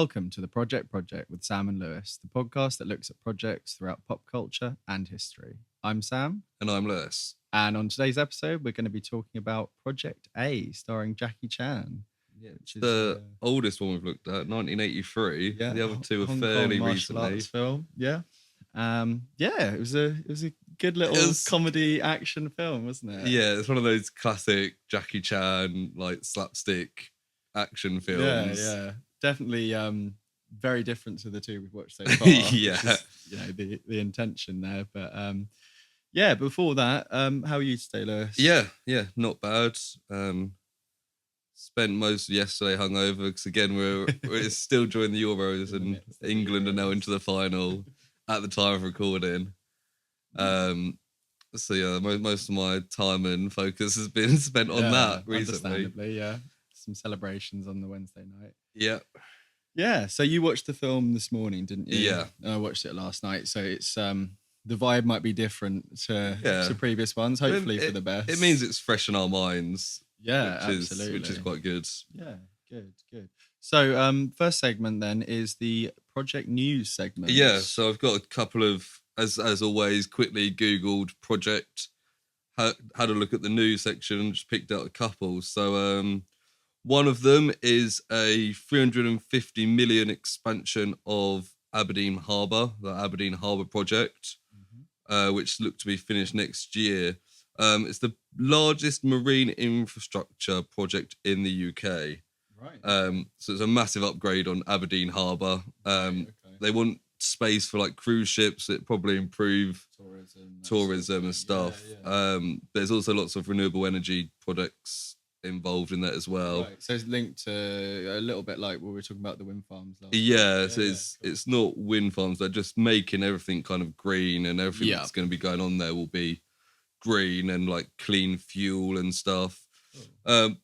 Welcome to The Project Project with Sam and Lewis, the podcast that looks at projects throughout pop culture and history. I'm Sam. And I'm Lewis. And on today's episode, we're going to be talking about Project A, starring Jackie Chan. Yeah, it's the oldest one we've looked at, 1983. Yeah, the other two are Hong fairly Kong martial recently. arts film. Yeah. It was a good little comedy action film, wasn't it? Yeah, it's one of those classic Jackie Chan like slapstick action films. Yeah. Definitely very different to the two we've watched so far. Yeah. Which is, the intention there. But before that, how are you today, Lewis? Yeah, not bad. Spent most of yesterday hungover because again we're still during the Euros and England are now into the final at the time of recording. So yeah, most of my time and focus has been spent on that recently. Understandably, yeah. Some celebrations on the Wednesday night. Yeah. So you watched the film this morning, didn't you? Yeah. I watched it last night. So it's the vibe might be different to previous ones. Hopefully for the best. It means it's fresh in our minds. Yeah, absolutely. Which is quite good. Yeah, good. So first segment then is the Project News segment. Yeah. So I've got a couple of, as always, quickly Googled Project, had a look at the news section and just picked out a couple. So one of them is a 350 million expansion of Aberdeen Harbour, the Aberdeen Harbour project, which looked to be finished next year. It's the largest marine infrastructure project in the UK. Right. So it's a massive upgrade on Aberdeen Harbour. They want space for like cruise ships. It probably improve tourism and stuff. Yeah. There's also lots of renewable energy projects involved in that as well. Right. So it's linked to a little bit like what we were talking about the wind farms. It's not wind farms. They're just making everything kind of green, and everything that's going to be going on there will be green and like clean fuel and stuff.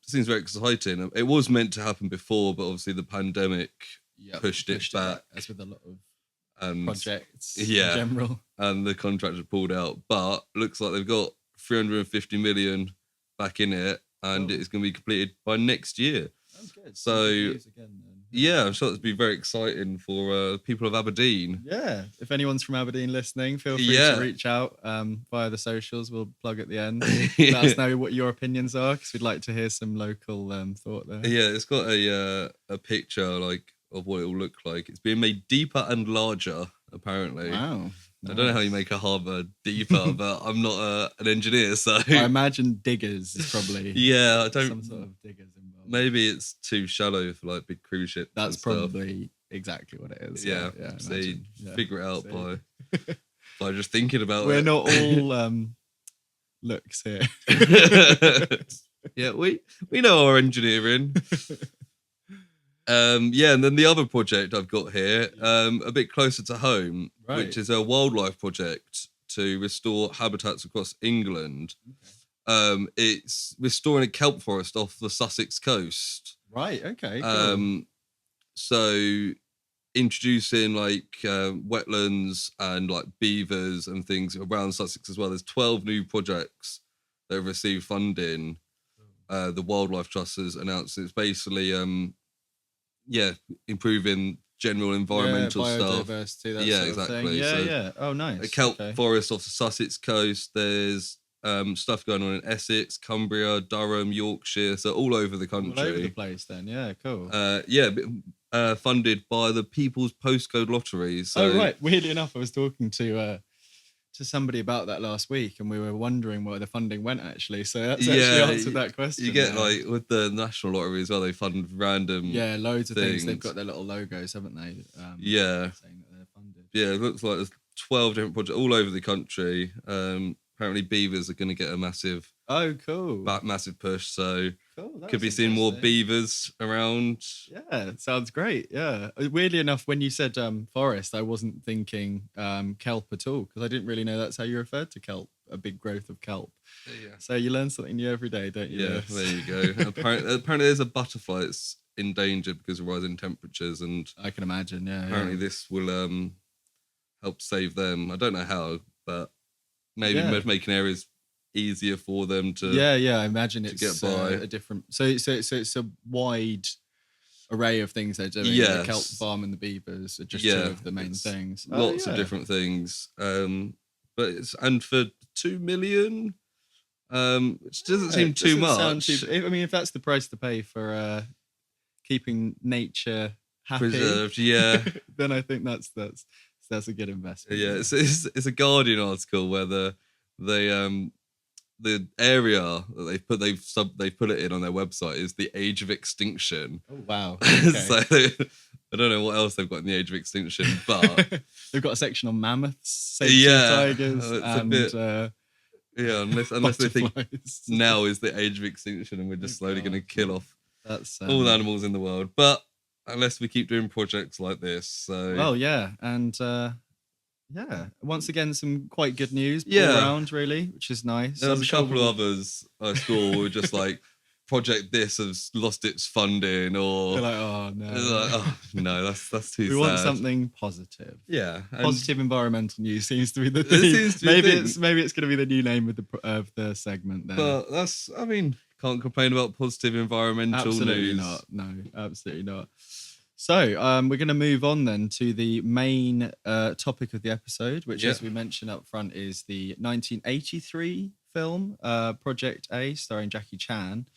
Seems very exciting. It was meant to happen before, but obviously the pandemic pushed it back. As with a lot of projects in general. And the contractor pulled out. But looks like they've got 350 million back in it, and it's going to be completed by next year. Oh, good. So, I'm sure that'd be very exciting for people of Aberdeen. Yeah, if anyone's from Aberdeen listening, feel free to reach out via the socials. We'll plug at the end. Let us know what your opinions are, because we'd like to hear some local thought there. Yeah, it's got a picture like of what it will look like. It's being made deeper and larger, apparently. Wow. I don't know how you make a harbour deeper, but I'm not an engineer, so I imagine diggers is probably some sort of diggers involved. Maybe it's too shallow for like big cruise ships. That's probably exactly what it is. Yeah. So you figure it out by just thinking about it. We're not all looks here. Yeah, we know our engineering. And then the other project I've got here, a bit closer to home, which is a wildlife project to restore habitats across England. Okay. It's restoring a kelp forest off the Sussex coast. Right, okay. Cool. So introducing like wetlands and like beavers and things around Sussex as well. There's 12 new projects that have received funding. The Wildlife Trust has announced it's basically improving general environmental stuff. Biodiversity, that sort of exactly. Thing. Yeah. Oh, nice. A kelp forest off the Sussex coast. There's stuff going on in Essex, Cumbria, Durham, Yorkshire, so all over the country. All over the place then, yeah, cool. Funded by the People's Postcode Lottery. So... Oh, right. Weirdly enough, I was talking to somebody about that last week, and we were wondering where the funding went, actually. So that's actually answered that question. You get like with the National Lottery as well, they fund random loads of things. They've got their little logos, haven't they? Saying that they're funded. Yeah, it looks like there's 12 different projects all over the country. Apparently beavers are going to get a massive massive push, so could be seeing more beavers around. Yeah, it sounds great. Yeah, weirdly enough, when you said forest, I wasn't thinking kelp at all, because I didn't really know that's how you referred to kelp, a big growth of kelp. So you learn something new every day, don't you? Yeah, there you go. Apparently there's a butterfly that's endangered because of rising temperatures, and I can imagine. Apparently this will help save them. I don't know how, but maybe making areas easier for them to I imagine it's get by. a different so it's a wide array of things they're doing. Yes. The kelp farm and the beavers are just two of the main things. Lots of different things. But and for 2 million, which doesn't seem too much. If that's the price to pay for keeping nature happy, preserved, then I think that's a good investment. Yeah, it's a Guardian article where the area that they've put it in on their website is the age of extinction. Oh wow! Okay. So I don't know what else they've got in the age of extinction, but they've got a section on mammoths, tigers, and unless they think now is the age of extinction and we're just slowly going to kill off all the animals in the world. But unless we keep doing projects like this, so once again, some quite good news all around, really, which is nice. There's a couple of others I saw were just like, project this has lost its funding, or they're like, oh no, that's too sad. We want something positive. Yeah, positive environmental news seems to be the theme. Maybe it's going to be the new name of the segment. Then, but can't complain about positive environmental news. Absolutely not. No, absolutely not. So we're going to move on then to the main topic of the episode, which, as we mentioned up front, is the 1983 film Project A, starring Jackie Chan.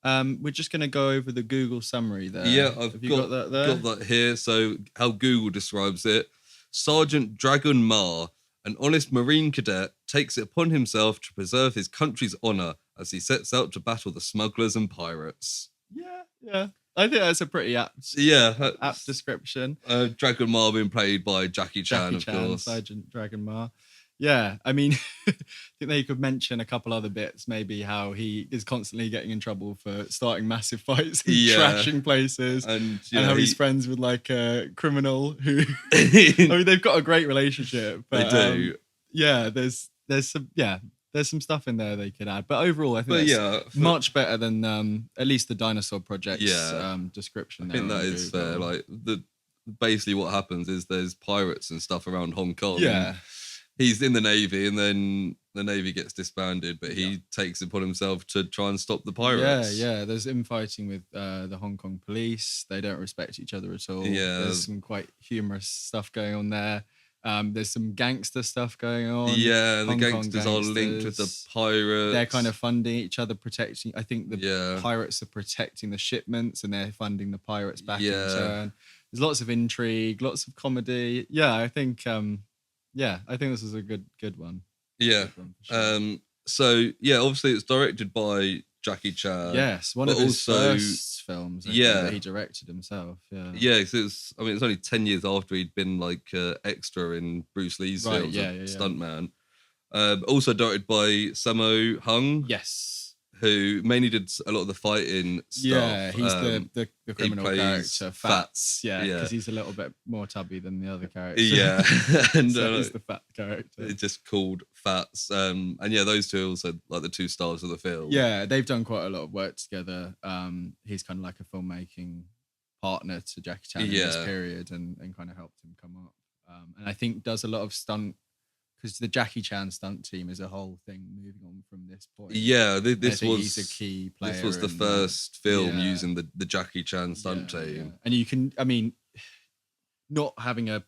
We're just going to go over the Google summary there. Yeah, I've got that there. Got that here. So how Google describes it: Sergeant Dragon Ma, an honest Marine cadet, takes it upon himself to preserve his country's honour as he sets out to battle the smugglers and pirates. Yeah. I think that's a pretty apt description. Dragon Ma being played by Jackie Chan, of course. Sergeant Dragon Ma. Yeah, I mean, I think they could mention a couple other bits, maybe how he is constantly getting in trouble for starting massive fights and trashing places, and how he's friends with like a criminal who. I mean, they've got a great relationship. But, they do. There's some stuff in there they could add, but overall, I think that's much better than at least the Dinosaur Project's description. I think that is fair. Like basically what happens is there's pirates and stuff around Hong Kong. Yeah, he's in the Navy, and then the Navy gets disbanded, but he takes it upon himself to try and stop the pirates. Yeah. There's infighting with the Hong Kong police. They don't respect each other at all. Yeah, there's some quite humorous stuff going on there. There's some gangster stuff going on. Yeah, and the gangsters are linked with the pirates. They're kind of funding each other, protecting. I think the pirates are protecting the shipments, and they're funding the pirates back in turn. There's lots of intrigue, lots of comedy. Yeah, I think. I think this is a good one. Yeah. So obviously it's directed by Jackie Chan. Yes, one of his first films. That he directed himself. Yeah. Because it's only 10 years after he'd been like extra in Bruce Lee's films, stuntman. Also directed by Sammo Hung. Yes. Who mainly did a lot of the fighting stuff. Yeah, he's the criminal character, Fats. Yeah, because he's a little bit more tubby than the other characters. Yeah, and so he's the fat character. It's just called Fats. And those two are also like the two stars of the film. Yeah, they've done quite a lot of work together. He's kind of like a filmmaking partner to Jackie Chan in this period, and kind of helped him come up. And I think does a lot of stunt. Because the Jackie Chan stunt team is a whole thing moving on from this point. Yeah, he's a key player. This was the first film using the Jackie Chan stunt team. Yeah. And you can, not having a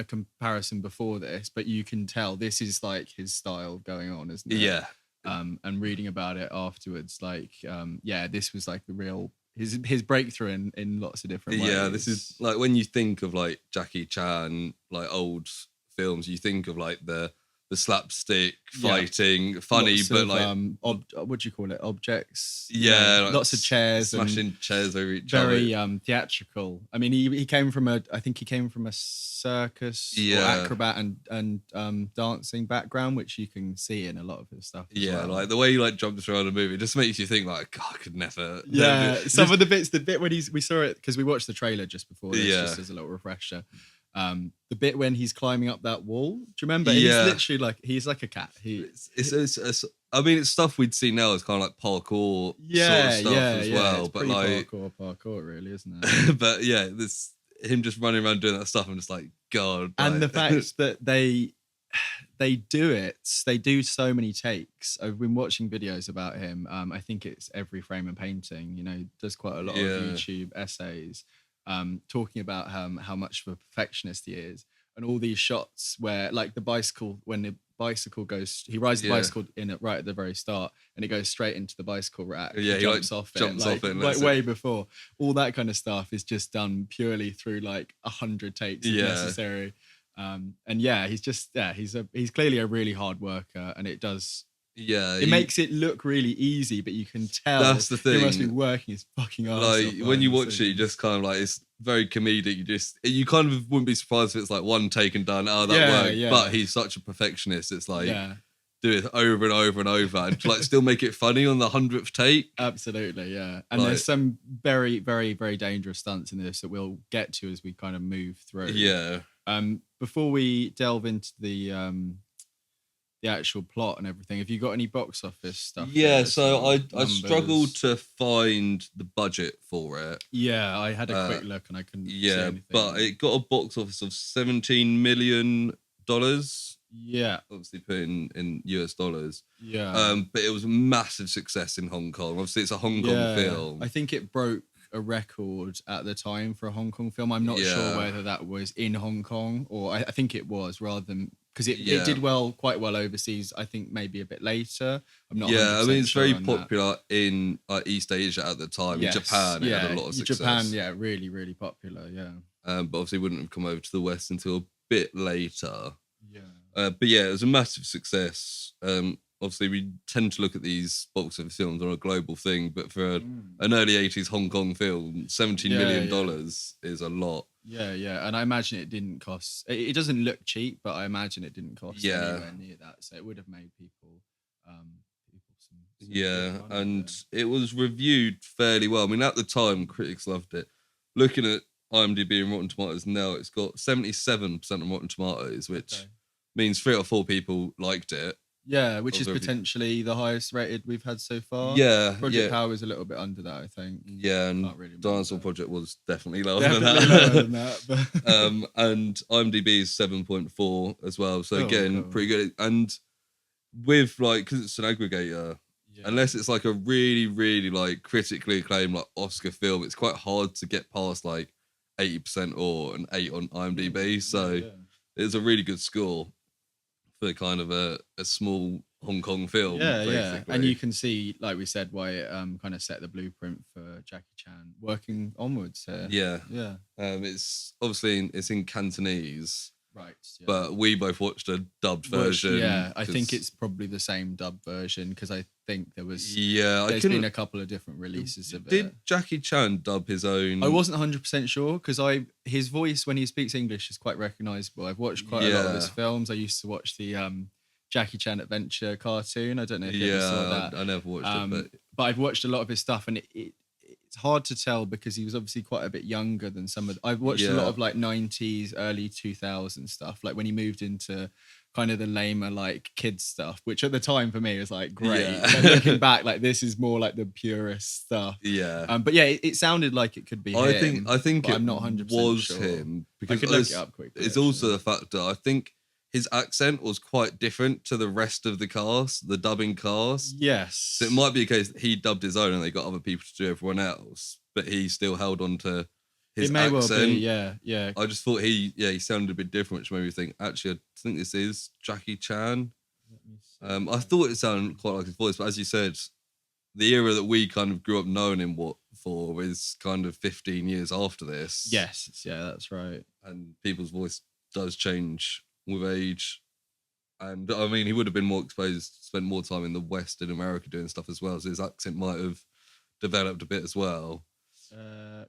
comparison before this, but you can tell this is like his style going on, isn't it? Yeah. And reading about it afterwards, this was like the real his breakthrough in lots of different ways. Yeah, this is like when you think of like Jackie Chan, like old films, you think of like the slapstick fighting, funny, lots but of, what do you call it? Objects. Yeah, like lots of chairs, smashing chairs over each other. Very theatrical. I mean, he came from a circus, or acrobat and dancing background, which you can see in a lot of his stuff. Like the way he like jumps around a movie, it just makes you think like, God, I could never. Some of the bit when we saw it because we watched the trailer just before this, just as a little refresher. The bit when he's climbing up that wall, do you remember? He's literally he's like a cat. It's stuff we'd see now as kind of like parkour sort of stuff as well. It's but like parkour really, isn't it? But this him just running around doing that stuff, I'm just like, God. And the fact that they they do so many takes. I've been watching videos about him. I think it's Every Frame a Painting, does quite a lot of YouTube essays talking about how much of a perfectionist he is, and all these shots where like the bicycle, when the bicycle goes, he rides the bicycle in it right at the very start and it goes straight into the bicycle rack. He jumps off it like way before. All that kind of stuff is just done purely through like 100 takes if necessary. And he's clearly a really hard worker, and it makes it look really easy, but you can tell that's the thing. He must be working his fucking ass off. Like when you watch it, you just kind of like, it's very comedic. You kind of wouldn't be surprised if it's like one take and done. Oh, that worked. But he's such a perfectionist. It's like do it over and over and over, and like still make it funny on the 100th take. Absolutely, yeah. And there's some very, very, very dangerous stunts in this that we'll get to as we kind of move through. Yeah. Before we delve into the actual plot and everything, have you got any box office stuff? Yeah, so I struggled to find the budget for it. Yeah, I had a quick look and I couldn't see anything. But it got a box office of $17 million. Yeah. Obviously put in US dollars. Yeah. But it was a massive success in Hong Kong. Obviously, it's a Hong Kong film. I think it broke a record at the time for a Hong Kong film. I'm not sure whether that was in Hong Kong or I think it was, rather than because it did quite well overseas. I think maybe a bit later. I'm not. Yeah, I mean it's very popular in East Asia at the time. Yes, in Japan, it had a lot of success. Japan, really, really popular. Yeah. But obviously wouldn't have come over to the West until a bit later. Yeah. But yeah, it was a massive success. Obviously, we tend to look at these box office films on a global thing, but for an early 80s Hong Kong film, $17 million is a lot. Yeah. And I imagine it didn't cost... It doesn't look cheap, but I imagine it didn't cost anywhere near that. So it would have made people some and it was reviewed fairly well. I mean, at the time, critics loved it. Looking at IMDb and Rotten Tomatoes now, it's got 77% on Rotten Tomatoes, which means 3 or 4 people liked it. Yeah, which is potentially the highest rated we've had so far. Yeah. Project Power is a little bit under that, I think. Yeah, and really Dinosaur Project was definitely lower than that. But and IMDb is 7.4 as well. So again, pretty good. And with like, because it's an aggregator, unless it's like a really, really like critically acclaimed like Oscar film, it's quite hard to get past like 80% or an 8 on IMDb. So it's a really good score for kind of a small Hong Kong film. Yeah. And you can see, like we said, why it kind of set the blueprint for Jackie Chan working onwards here. Yeah. It's obviously it's in Cantonese. Right. Yeah. But we both watched a dubbed version. Yeah, I think it's probably the same dubbed version because I think there's been a couple of different releases of it. Did Jackie Chan dub his own? I wasn't 100% sure because his voice when he speaks English is quite recognisable. I've watched quite a lot of his films. I used to watch the Jackie Chan Adventure cartoon. I don't know if you ever saw that. I never watched it, but I've watched a lot of his stuff and it's hard to tell because he was obviously quite a bit younger than some of... I've watched a lot of like 90s, early 2000s stuff, like when he moved into kind of the lamer like kids stuff, which at the time for me was like great. But looking back, like this is more like the purest stuff. But yeah, it sounded like it could be him. I think I'm not 100% was sure. him because I could look it up quickly. It's also the fact that I think his accent was quite different to the rest of the cast, the dubbing cast. Yes. So it might be a case that he dubbed his own and they got other people to do everyone else, but he still held on to his accent. It may well be, yeah. I just thought he sounded a bit different, which made me think, actually, I think this is Jackie Chan. I thought it sounded quite like his voice, but as you said, the era that we kind of grew up knowing him for is kind of 15 years after this. Yes, that's right. And people's voice does change with age, and I mean he would have been more exposed, spent more time in the West in America doing stuff as well, so his accent might have developed a bit as well.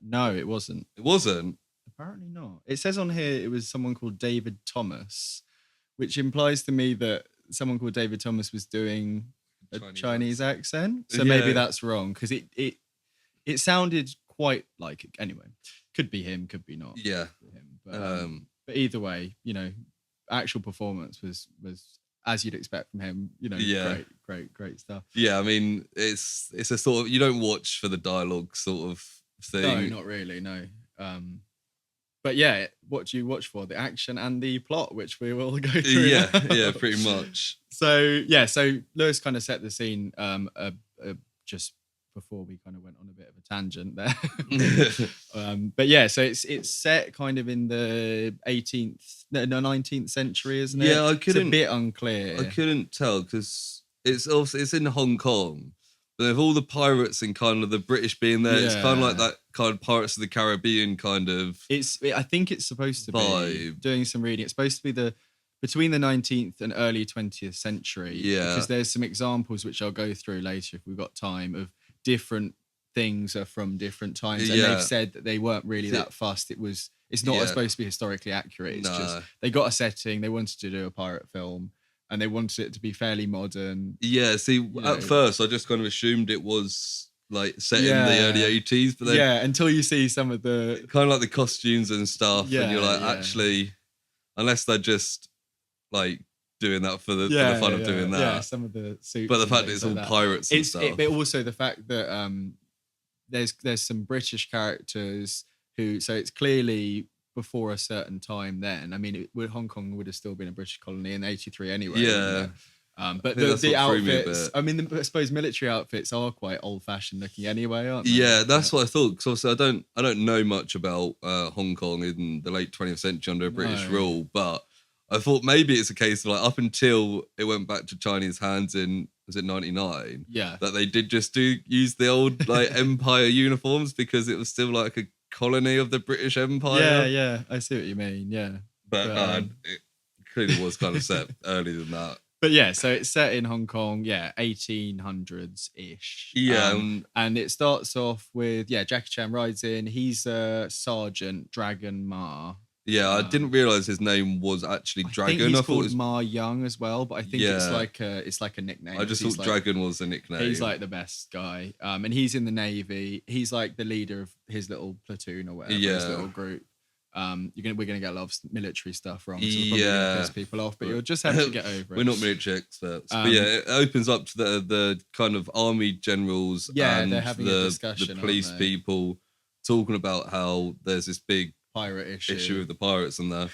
No, it wasn't. Apparently not. It says on here it was someone called David Thomas, which implies to me that someone called David Thomas was doing a Chinese accent. So maybe that's wrong because it sounded quite like it. Anyway, could be him, could be not. Yeah. Him, but either way, actual performance was as you'd expect from him. Great stuff. Yeah, I mean, it's a sort of, you don't watch for the dialogue sort of thing. No, not really. No. But yeah, what do you watch for? The action and the plot, which we will go through. Yeah, now. yeah, pretty much. So Lewis kind of set the scene just before we kind of went on a bit of a tangent there. But yeah, so it's set kind of in the 19th century, isn't it? Yeah, it's a bit unclear. I couldn't tell because it's in Hong Kong. But with all the pirates and kind of the British being there, it's kind of like that kind of Pirates of the Caribbean kind of. I think it's supposed to be doing some reading. It's supposed to be between the 19th and early 20th century. Yeah, because there's some examples which I'll go through later if we've got time of different things are from different times, and they've said that they weren't really that fussed. It's not supposed to be historically accurate. It's just they got a setting. They wanted to do a pirate film. And they wanted it to be fairly modern. Yeah, see, at first I just kind of assumed it was like set in the early 80s. But then, until you see some of the... kind of like the costumes and stuff. And you're like, actually, unless they're just like doing that for the fun of doing that. Yeah, some of the suits. But the fact that it's all pirates and stuff. But also the fact that there's some British characters who... So it's clearly... before a certain time then. I mean, Hong Kong would have still been a British colony in 83 anyway. Yeah. But the outfits, I mean, I suppose military outfits are quite old-fashioned looking anyway, aren't they? Yeah, that's what I thought. Because obviously I don't know much about Hong Kong in the late 20th century under British rule, but I thought maybe it's a case of like up until it went back to Chinese hands in, was it 99? Yeah. That they did just use the old like Empire uniforms because it was still like a colony of the British Empire. Yeah, I see what you mean. Yeah, but it clearly was kind of set earlier than that. But yeah, so it's set in Hong Kong, 1800s ish. Yeah, and it starts off with Jackie Chan rides in. He's Sergeant Dragon Ma. Yeah, I didn't realize his name was actually Dragon. I think he's called Ma Young as well, but I think it's like a nickname. I just thought Dragon was a nickname. He's like the best guy, and he's in the Navy. He's like the leader of his little platoon or whatever, his little group. We're gonna get a lot of military stuff wrong, so we're probably gonna piss people off, but you'll just have to get over it. We're not military experts, but it opens up to the kind of army generals and they're having a discussion, the police people talking about how there's this big pirate issue with the pirates, and they're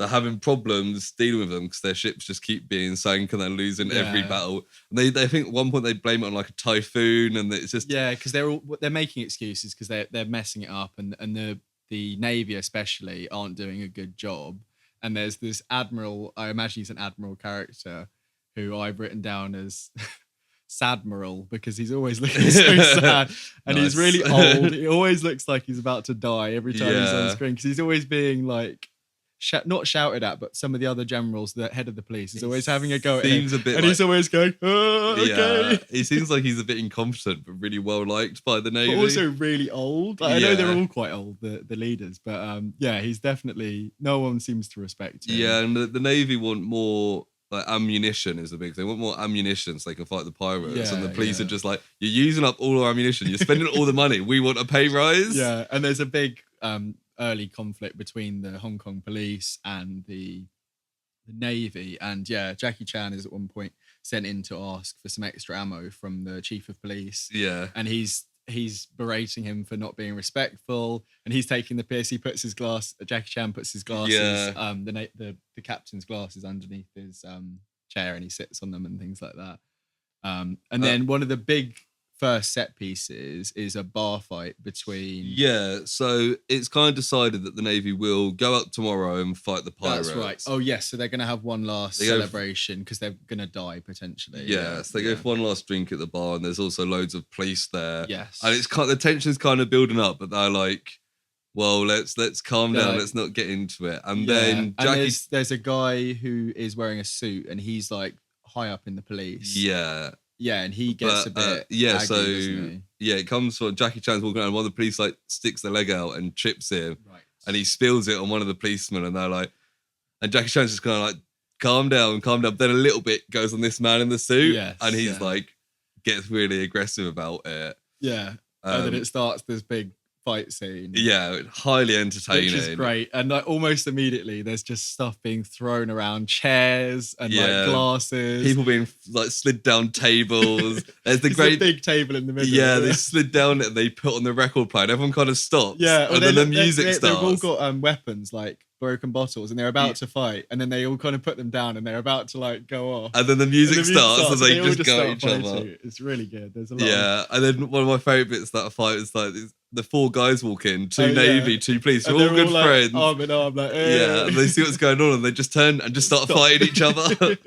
having problems dealing with them because their ships just keep being sank and they're losing every battle. And they think at one point they blame it on like a typhoon, and it's just because they're making excuses because they're messing it up, and the Navy especially aren't doing a good job. And there's this admiral, I imagine he's an admiral character, who I've written down as Sadmiral, because he's always looking so sad, and he's really old. He always looks like he's about to die every time he's on screen, because he's always being like not shouted at, but some of the other generals, the head of the police, is always having a go at him, he's always going, okay. He seems like he's a bit incompetent, but really well liked by the Navy, but also really old. I know they're all quite old, the leaders, but he's definitely, no one seems to respect him. Yeah, and the Navy want more like ammunition is the big thing. They want more ammunition so they can fight the pirates, and the police are just like, you're using up all our ammunition, you're spending all the money, we want a pay rise. And there's a big early conflict between the Hong Kong police and the Navy, and Jackie Chan is at one point sent in to ask for some extra ammo from the chief of police, and he's berating him for not being respectful, and he's taking the piss. Jackie Chan puts his glasses, the captain's glasses underneath his chair, and he sits on them and things like that. And then one of the big first set pieces is a bar fight between... so it's kind of decided that the Navy will go up tomorrow and fight the pirates. That's right. Oh, yes, so they're going to have one last celebration because they're going to die, potentially. So they go for one last drink at the bar, and there's also loads of police there. Yes. And it's the tension's kind of building up, but they're like, well, let's calm down, let's not get into it. And then Jackie... And there's a guy who is wearing a suit, and he's like high up in the police. Yeah, and he gets a bit aggy, doesn't he? It comes from Jackie Chan's walking around, and one of the police like sticks their leg out and trips him, and he spills it on one of the policemen, and they're like, and Jackie Chan's just kind of like, calm down. Then a little bit goes on this man in the suit, and he's like, gets really aggressive about it. And then it starts this big fight scene. Yeah, highly entertaining. Which is great. And like almost immediately there's just stuff being thrown around, chairs and like glasses. People being like slid down tables. There's the great big table in the middle. Yeah, they slid down it and they put on the record player and everyone kind of stops. Yeah, and then the music starts. They've all got weapons like broken bottles and they're about to fight and then they all kind of put them down and they're about to like go off. And then the music starts and they just go at each other. It's really good. There's a lot. Yeah, and then one of my favourite bits of that fight is like the 4 guys walk in, 2 Navy, 2 police, all good like, friends. Arm in arm, like, yeah, and they see what's going on and they just turn and just start fighting each other.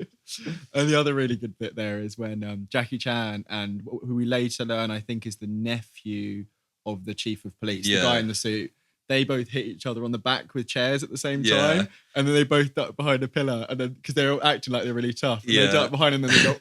And the other really good bit there is when Jackie Chan and who we later learn I think is the nephew of the chief of police, the guy in the suit, they both hit each other on the back with chairs at the same time, and then they both duck behind a pillar, and then because they're all acting like they're really tough, they duck behind and then they go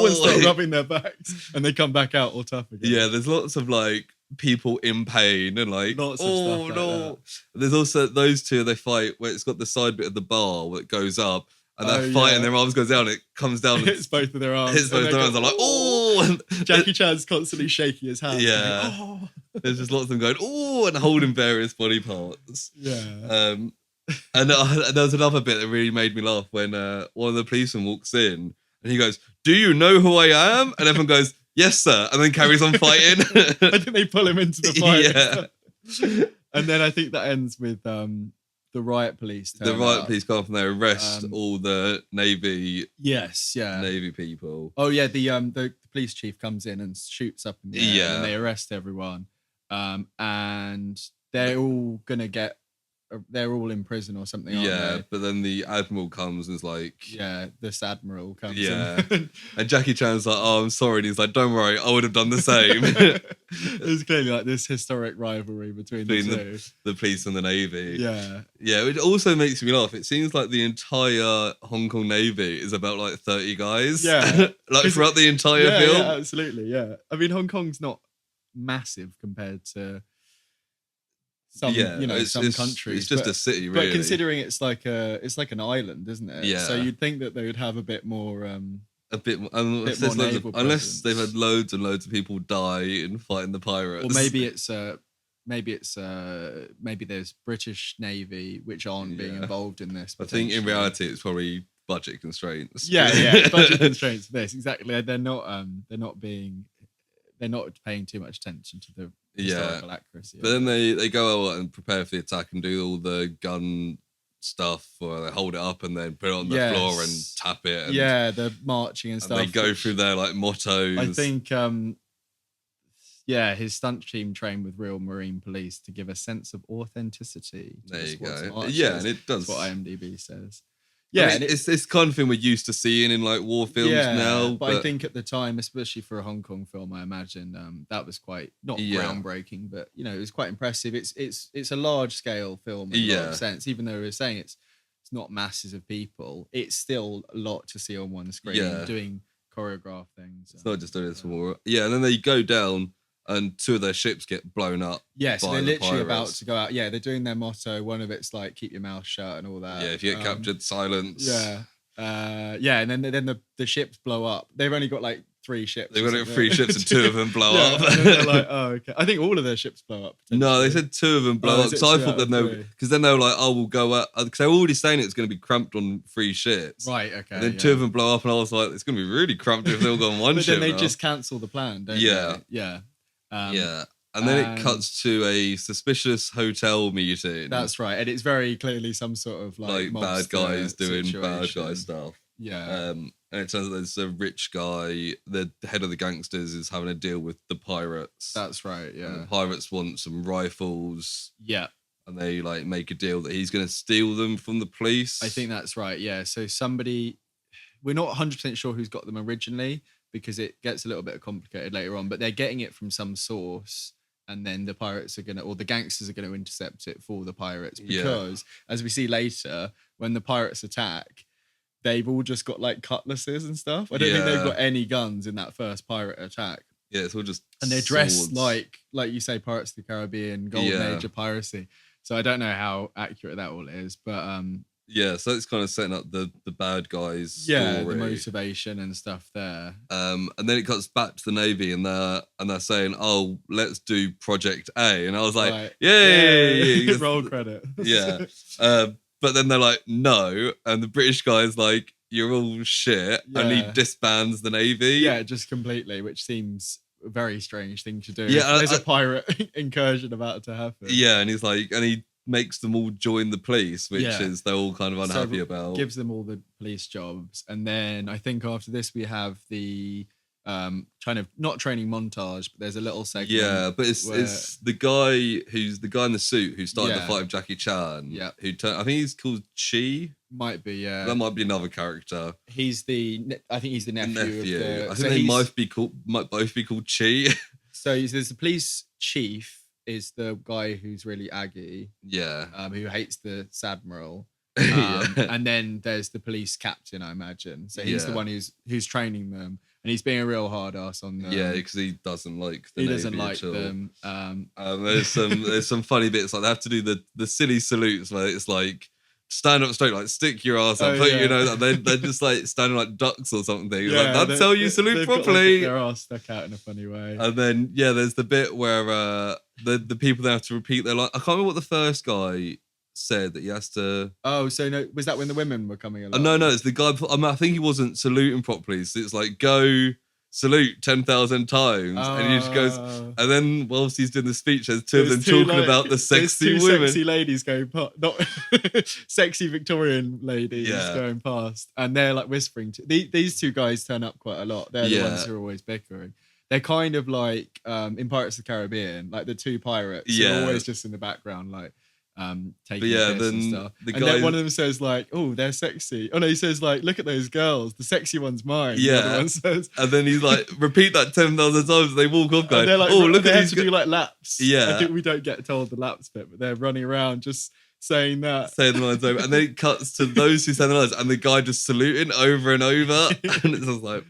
and start rubbing their backs, and they come back out all tough again. Yeah, there's lots of like people in pain and like lots of stuff like that. There's also those two they fight where it's got the side bit of the bar where it goes up. And that fight and their arms goes down, it comes down. It hits both of their arms. Hits both of their arms. I'm like, oh! Jackie Chan's constantly shaking his hand. Yeah. Like, there's just lots of them going, oh, and holding various body parts. Yeah. And there was another bit that really made me laugh when one of the policemen walks in and he goes, do you know who I am? And everyone goes, yes, sir. And then carries on fighting. I think they pull him into the fight. Yeah. And then I think that ends with... the riot police. The riot police come up and they arrest all the Navy. Yes, yeah. Navy people. Oh yeah, the police chief comes in and shoots up in the air and they arrest everyone. And they're all gonna get. They're all in prison or something. Aren't they? But then the admiral comes and is like, this admiral comes. Yeah, and Jackie Chan's like, oh, I'm sorry. And he's like, don't worry, I would have done the same. There's clearly like this historic rivalry between the two, the police and the Navy. Yeah, it also makes me laugh. It seems like the entire Hong Kong Navy is about like 30 guys. Yeah, like throughout the entire film. Yeah, absolutely. Yeah, I mean Hong Kong's not massive compared to. Some countries. It's just a city, really. But considering it's like an island, isn't it? Yeah. So you'd think that they would have a bit more. Unless they've had loads and loads of people die in fighting the pirates. Or maybe there's British Navy which aren't being involved in this. I think in reality it's probably budget constraints. Yeah, budget constraints for this exactly. They're not paying too much attention to the historical accuracy. But then they go out and prepare for the attack and do all the gun stuff, or they hold it up and then put it on the floor and tap it. And, the marching and stuff. They go through their like mottos. I think, his stunt team trained with real Marine police to give a sense of authenticity. There you go. Yeah, and it does. That's what IMDb says. Yeah, I mean, it's this kind of thing we're used to seeing in like war films now. But I think at the time, especially for a Hong Kong film, I imagine that was quite not groundbreaking, but it was quite impressive. It's a large scale film in a lot of sense, even though we were saying it's not masses of people. It's still a lot to see on one screen doing choreographed things. It's not just doing this for more. Yeah, and then they go down. And 2 of their ships get blown up. Yeah, so they're literally about to go out. Yeah, they're doing their motto. One of it's like keep your mouth shut and all that. Yeah, if you get captured, silence. Yeah. And then the ships blow up. They've only got like 3 ships. They've got 3 ships and 2 of them blow up. And then they're like, oh, okay. I think all of their ships blow up. No, they said 2 of them blow up. So I thought that because then they were like, oh, we'll go out. Because they were already saying it was going to be cramped on 3 ships. Right, okay. And then 2 of them blow up and I was like, it's going to be really cramped if they all go on one but ship. But then they just cancel the plan, don't they? Yeah. And then it cuts to a suspicious hotel meeting. That's right. And it's very clearly some sort of like bad guys doing situation. Bad guy stuff. Yeah. And it turns out there's a rich guy, the head of the gangsters is having a deal with the pirates. That's right, yeah. And the pirates want some rifles. Yeah. And they like make a deal that he's going to steal them from the police. I think that's right, yeah. So we're not 100% sure who's got them originally because it gets a little bit complicated later on, but they're getting it from some source. And then the pirates or the gangsters are going to intercept it for the pirates because, as we see later, when the pirates attack, they've all just got like cutlasses and stuff. I don't think they've got any guns in that first pirate attack. Yeah, it's all just and they're dressed like you say, Pirates of the Caribbean, Golden Age of piracy. So I don't know how accurate that all is, but Yeah, so it's kind of setting up the bad guys' Yeah, story. the motivation and stuff there. And then it cuts back to the Navy, and they're saying, "Oh, let's do Project A," and I was like, Right. "Yay!" Roll credit. Yeah. But then they're like, "No," and the British guy's like, "You're all shit," and he Yeah. disbands the Navy. Yeah, just completely, which seems a very strange thing to do. Yeah, There's a pirate incursion about to happen. Yeah, and he's like, and he makes them all join the police, which Yeah. is they're all kind of unhappy So about. gives them all the police jobs, and then I think after this we have the kind of not training montage, but there's a little segment. Yeah, but it's the guy who's the guy in the suit who started the Yeah. fight with Jackie Chan. Yeah. Who I think he's called Chi. Might be, yeah. That might be another character. I think he's the nephew. I think they might both be called Chi. So there's the police chief is the guy who's really aggy. Yeah. Who hates the Sadmiral. Yeah. And then there's the police captain, I imagine. So he's the one who's training them, and he's being a real hard ass on them. Yeah, because he doesn't like the He Navy doesn't like at all. them. There's some funny bits, like they have to do the silly salutes where it's like stand up straight, like stick your ass up, they're just like standing like ducks or something. Yeah, like, that's how you salute properly. Their ass stuck out in a funny way. And then there's the bit where the people they have to repeat their line. I can't remember what the first guy said that he has to. Oh, so no, was that when the women were coming along? No, it's the guy. I think he wasn't saluting properly. So it's like go salute 10,000 times, and he just goes. And then whilst he's doing the speech, there's two of them talking about the sexy women. Sexy ladies going past, not sexy Victorian ladies going past, and they're like whispering to these two guys turn up quite a lot. They're the ones who are always bickering. They're kind of like in Pirates of the Caribbean, like the two pirates are always just in the background, like taking piss and stuff. Then one of them says like, "Oh, they're sexy." Oh no, he says like, "Look at those girls. The sexy one's mine." Yeah. The other one says, and then he's like, "Repeat that 10,000 times." And they walk off going, like, "Oh, look they at have these." to do like laps. Yeah. I think we don't get told the laps bit, but they're running around just saying that. Saying the lines over. And then it cuts to those who say the lines, and the guy just saluting over and over. And it's just like,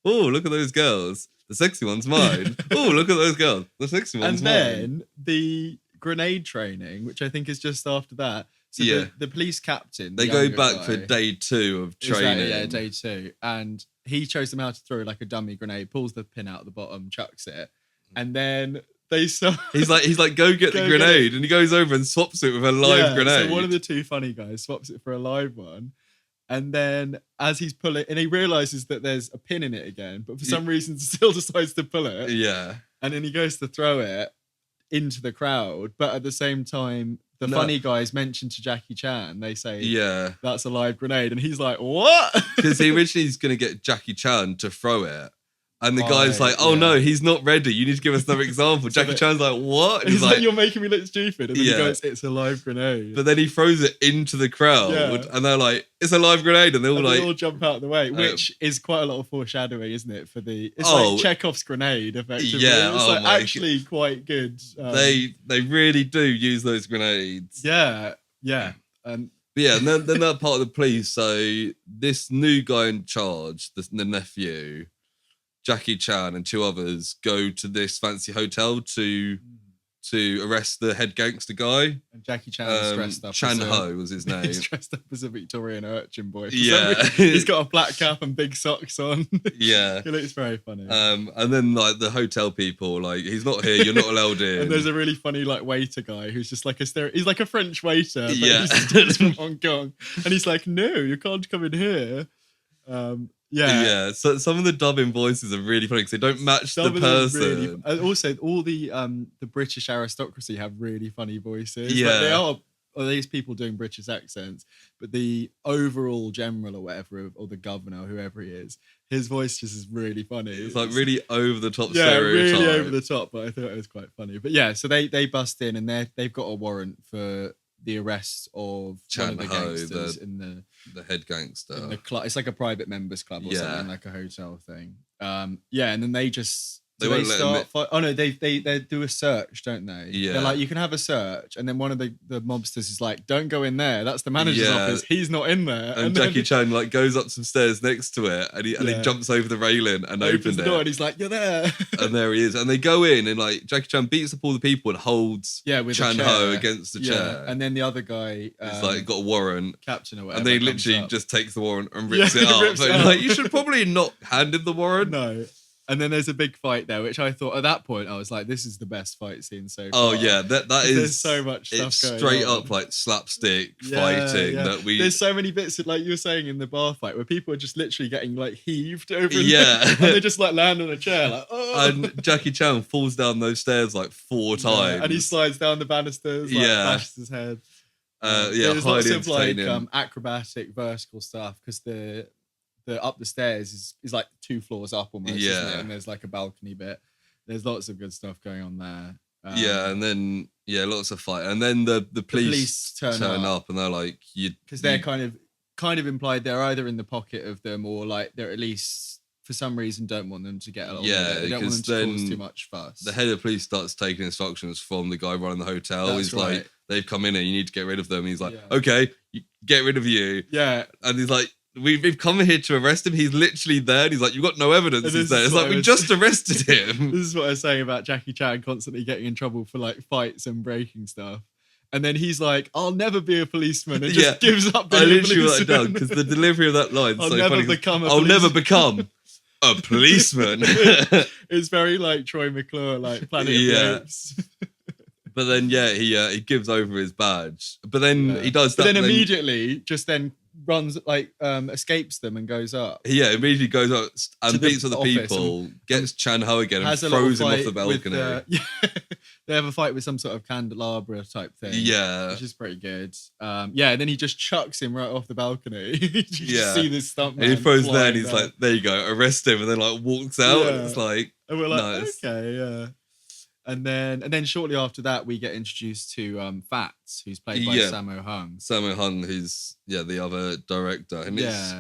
"Oh, look at those girls. The sexy one's mine. Oh, look at those girls. The sexy one's mine." And then the grenade training, which I think is just after that. So the police captain, they go back for day 2 of training. Exactly, day 2. And he shows them how to throw like a dummy grenade, pulls the pin out the bottom, chucks it, and then they start. He's like, go get the grenade, and he goes over and swaps it with a live grenade. So one of the two funny guys swaps it for a live one. And then as he's pulling, and he realizes that there's a pin in it again, but for some reason still decides to pull it. Yeah. And then he goes to throw it into the crowd, but at the same time, the funny guys mention to Jackie Chan, they say, that's a live grenade. And he's like, what? Because he originally is going to get Jackie Chan to throw it. And the guy's like, oh no, he's not ready. You need to give us another example. Jackie Chan's like, what? And he's like, you're making me look stupid. And then he goes, it's a live grenade. But then he throws it into the crowd. And they're like, it's a live grenade. And they all jump out of the way, which is quite a lot of foreshadowing, isn't it? It's like Chekhov's grenade, effectively. Yeah. It's like actually quite good. They really do use those grenades. Yeah. And then that part of the police. So this new guy in charge, the nephew, Jackie Chan and 2 others go to this fancy hotel to arrest the head gangster guy. And Jackie Chan is dressed up. Chan Ho was his name. He's dressed up as a Victorian urchin boy. Yeah. He's got a black cap and big socks on. Yeah. He looks very funny. And then like the hotel people, like, he's not here, you're not allowed in. And there's a really funny like waiter guy who's just like he's like a French waiter, but he's just from Hong Kong. And he's like, no, you can't come in here. Yeah. So some of the dubbing voices are really funny because they don't match the person. And also, all the British aristocracy have really funny voices. Yeah, like these people doing British accents, but the overall general or whatever, or the governor, or whoever he is, his voice just is really funny. It's like really over the top stereotype. Really over the top. But I thought it was quite funny. But yeah, so they bust in and they've got a warrant for the arrest of Chan one of the Ho, gangsters in the head gangster. It's like a private members club or something, like a hotel thing. And then they just They won't let him. Oh no, they do a search, don't they? Yeah. They're like, you can have a search, and then one of the mobsters is like, don't go in there. That's the manager's office. He's not in there. And Jackie Chan like goes up some stairs next to it, and he jumps over the railing and opens the door, and he's like, you're there. And there he is. And they go in, and like Jackie Chan beats up all the people and holds with Chan Ho against the chair. And then the other guy is like got a warrant, captain or whatever, and they literally just takes the warrant and rips it up. And like, you should probably not hand him the warrant. No. And then there's a big fight there, which I thought at that point I was like, "This is the best fight scene so far." Oh yeah, that is. There's so much stuff it's going straight on. Up like slapstick fighting that we. There's so many bits of, like you were saying in the bar fight where people are just literally getting like heaved over. And they just like land on a chair like. Oh. And Jackie Chan falls down those stairs like 4 times, and he slides down the banisters. Bashes his head. There's lots of like acrobatic vertical stuff because the up the stairs is like 2 floors up almost, isn't it? And there's like a balcony bit. There's lots of good stuff going on there. And then lots of fight, and then the police turn up, and they're like, because they're kind of implied they're either in the pocket of them or like they're at least for some reason don't want them to get along. They don't want them to cause too much fuss. The head of police starts taking instructions from the guy running the hotel. He's like, they've come in and you need to get rid of them. He's like, okay, get rid of you. Yeah, and he's like, We've come here to arrest him. He's literally there. And he's like, you've got no evidence. He's there. It's like, we just arrested him. This is what I was saying about Jackie Chan constantly getting in trouble for like fights and breaking stuff. And then he's like, I'll never be a policeman. And just gives up being a policeman. I literally wrote it down because the delivery of that line is so funny. I'll never become a policeman. It's very like Troy McClure, like Planet of the Apes. But then, he gives over his badge. But then he does that. But then immediately, runs like escapes them and goes up. Yeah, immediately goes up and beats other people, gets Chan Ho again and throws him off the balcony. They have a fight with some sort of candelabra type thing. Yeah. Which is pretty good. And then he just chucks him right off the balcony. You just see this stuntman. And he throws there and he's like, there you go, arrest him, and then like walks out and it's like, and we're like, nice. Okay, yeah. And then shortly after that, we get introduced to Fats, who's played by Sammo Hung. Sammo Hung, who's the other director, and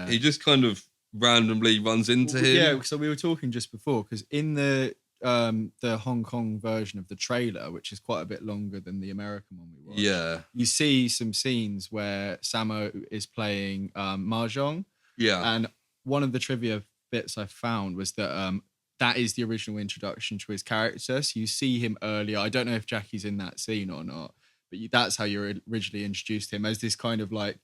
he just kind of randomly runs into him. Yeah, so we were talking just before because in the Hong Kong version of the trailer, which is quite a bit longer than the American one we watched, you see some scenes where Sammo is playing mahjong. Yeah, and one of the trivia bits I found was that. That is the original introduction to his character. So you see him earlier. I don't know if Jackie's in that scene or not, but that's how you originally introduced him, as this kind of like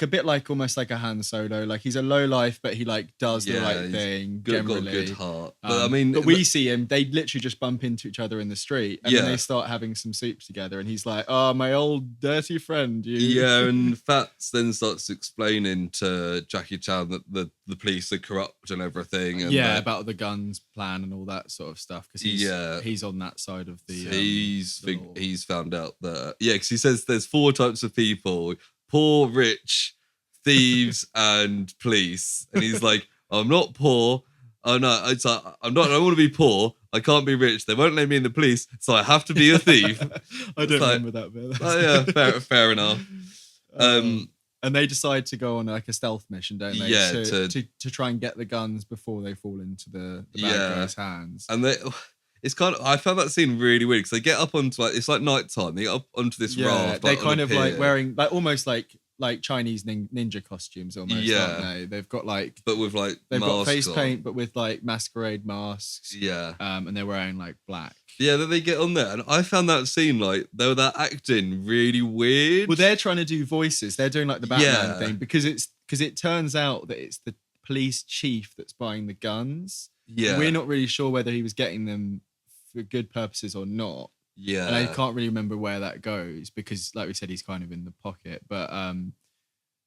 a bit like almost like a Han Solo. Like he's a low life, but he like does the right thing. Generally, got a good heart. But but we see him. They literally just bump into each other in the street, and then they start having some soups together. And he's like, "Oh, my old dirty friend." And Fats then starts explaining to Jackie Chan that the police are corrupt and everything. And about the guns plan and all that sort of stuff. Because he's on that side of the. He's found out that because he says there's 4 types of people. Poor, rich, thieves, and police. And he's like, I'm not poor. Oh no, it's like, I don't want to be poor. I can't be rich. They won't let me in the police, so I have to be a thief. I don't remember that bit. Fair enough. And they decide to go on like a stealth mission, don't they? Yeah, to try and get the guns before they fall into the bad guys' hands. And it's kind of, I found that scene really weird because they get up onto it's like nighttime. They get up onto this raft. They kind of like wearing like almost like Chinese ninja costumes almost. Aren't they? They've got like, but with like they've got face paint, but with like masquerade masks. Yeah. And they're wearing like black. Yeah, then they get on there, and I found that scene like they're acting really weird. Well, they're trying to do voices. They're doing like the Batman thing because it turns out that it's the police chief that's buying the guns. Yeah, we're not really sure whether he was getting them for good purposes or not. Yeah, and I can't really remember where that goes because, like we said, he's kind of in the pocket. But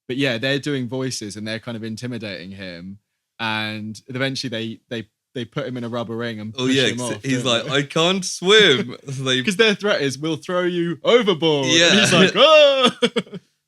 yeah, they're doing voices and they're kind of intimidating him, and eventually they put him in a rubber ring and push him off. He's like, I can't swim because their threat is, we'll throw you overboard. Yeah, and he's like, oh.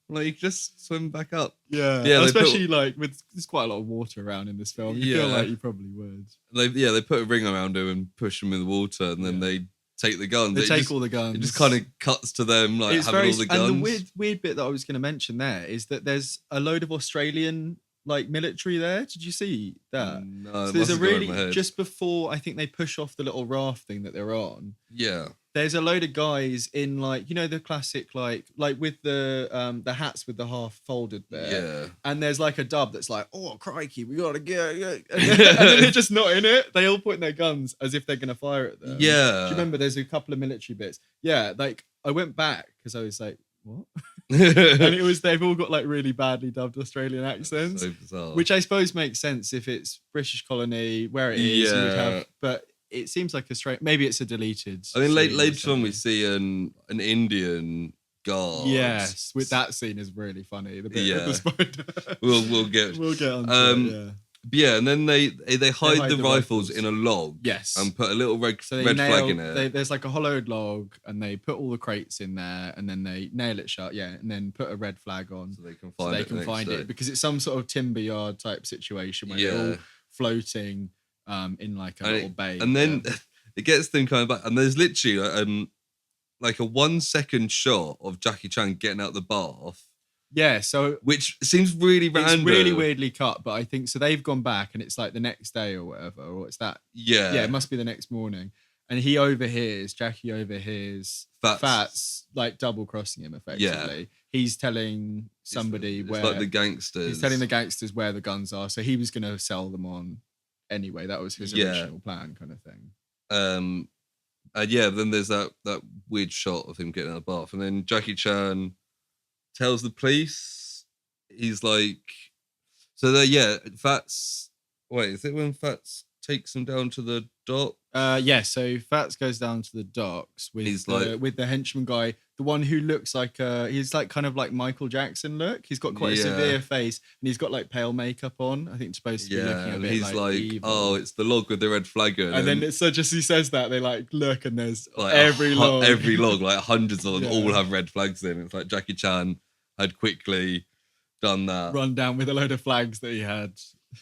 Like, just swim back up. Yeah. Especially like there's quite a lot of water around in this film. You feel like you probably would. They put a ring around him and push him in the water, and then they take the guns. They take all the guns. It just kind of cuts to them like having all the guns. And the weird bit that I was going to mention there is that there's a load of Australian like military there. Did you see that? No, So there's a really just before I think they push off the little raft thing that they're on. Yeah. There's a load of guys in like, you know, the classic like with the hats with the half folded bit. Yeah. And there's like a dub that's like, oh crikey, we gotta get and then they're just not in it. They all point their guns as if they're gonna fire at them. Yeah. Do you remember there's a couple of military bits? Yeah, like I went back because I was like, what? And it was they've all got like really badly dubbed Australian accents. So bizarre. Which I suppose makes sense if it's British colony where it is. Yeah. You would have, but it seems like a straight. Maybe it's a deleted. I mean, later on we see an Indian guard. Yes, with that scene is really funny. The bit with the spider. we'll get on to it, yeah. Yeah, and then they hide the rifles in a log. Yes, and put a little red flag in it. There's like a hollowed log, and they put all the crates in there, and then they nail it shut. Yeah, and then put a red flag on so they can find it. Because it's some sort of timber yard type situation where they're all floating in like a little bay. And then it gets them coming back, and there's literally like a 1 second shot of Jackie Chan getting out the bath. Yeah, so which seems really random. It's really weirdly cut, but I think so. They've gone back, and it's like the next day or whatever, or it's that. Yeah, it must be the next morning, and Jackie overhears Fats like double crossing him effectively. Yeah. He's telling somebody it's where like the gangsters. He's telling the gangsters where the guns are, so he was going to sell them on anyway. That was his original plan, kind of thing. And then there's that weird shot of him getting out of the bath, and then Jackie Chan tells the police, he's like, Fats. Wait, is it when Fats takes him down to the dock? So Fats goes down to the docks with the henchman guy, the one who looks like he's like kind of like Michael Jackson look. He's got quite a severe face, and he's got like pale makeup on. I think it's supposed to be looking a bit he's like evil. Oh, it's the log with the red flag on. And then it's so just he says that, they like look, and there's like every log, like hundreds of them, all have red flags in. It's like Jackie Chan had quickly done that. Run down with a load of flags that he had.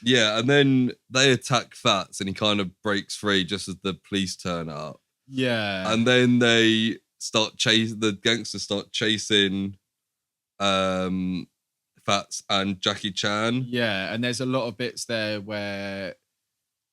Yeah, and then they attack Fats, and he kind of breaks free just as the police turn up. Yeah. And then the gangsters start chasing Fats and Jackie Chan. Yeah, and there's a lot of bits there where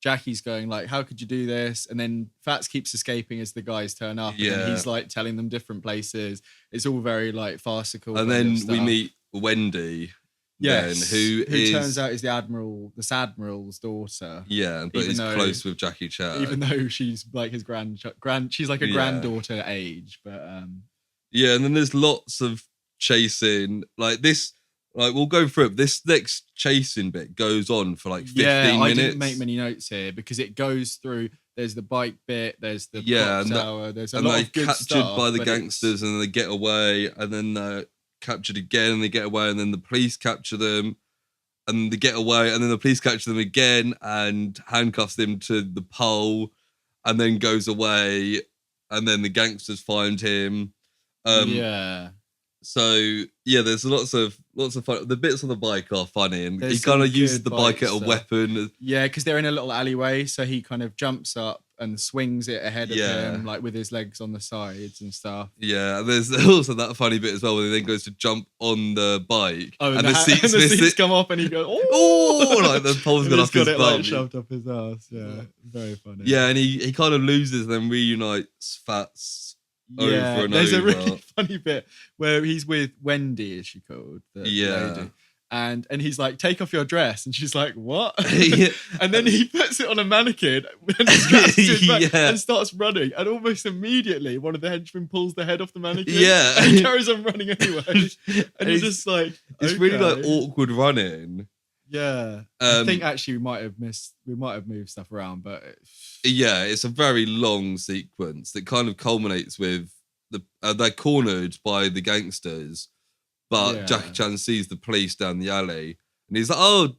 Jackie's going like, how could you do this? And then Fats keeps escaping as the guys turn up. Yeah. And then he's like telling them different places. It's all very like farcical. And then we meet Wendy. Yes, who turns out is the Admiral's daughter. Yeah, but he's close with Jackie Chan. Even though she's like his she's like a granddaughter age, but yeah, and then there's lots of chasing like this. Like we'll go through it. This next chasing bit goes on for like 15 minutes. I didn't make many notes here because it goes through. There's the bike bit. There's the clock tower. There's a lot of good stuff. And they're captured by the gangsters, and then they get away, and then they're captured again, and they get away, and then the police capture them, and they get away, and then the police capture them again and handcuffs them to the pole, and then goes away, and then the gangsters find him. So yeah, there's lots of fun. The bits on the bike are funny, and he kind of uses the bike as a weapon. Yeah, because they're in a little alleyway, so he kind of jumps up and swings it ahead of him, like with his legs on the sides and stuff. Yeah, and there's also that funny bit as well, where he then goes to jump on the bike, and the seats come off, and he goes, "Oh!" Like the pole's gone up his bum. Like shoved up his ass. Yeah, very funny. Yeah, and he kind of loses, and then reunites Fats. There's a really funny bit where he's with Wendy, is she called? The lady. And he's like, take off your dress, and she's like, what? And then he puts it on a mannequin and straps to his back and starts running, and almost immediately one of the henchmen pulls the head off the mannequin and carries on running anyway. And he's just like, it's really like awkward running. Yeah, I think actually we might have moved stuff around, but it's a very long sequence that kind of culminates with they're cornered by the gangsters, but Jackie Chan sees the police down the alley, and he's like, "Oh,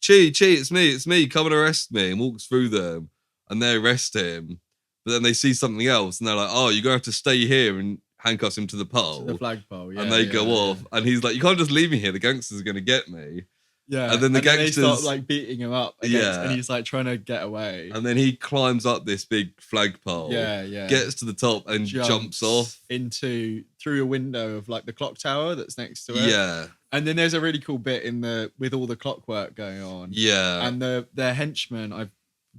Chi, it's me, come and arrest me," and walks through them, and they arrest him, but then they see something else, and they're like, "Oh, you're gonna have to stay here," and handcuffs him to the pole, the flagpole, and they go off, and he's like, "You can't just leave me here. The gangsters are gonna get me." Yeah, and then the gangsters they start like beating him up. And he's like trying to get away. And then he climbs up this big flagpole. Gets to the top and jumps off through a window of like the clock tower that's next to it. Yeah, And then there's a really cool bit with all the clockwork going on. Yeah. And their henchman, I've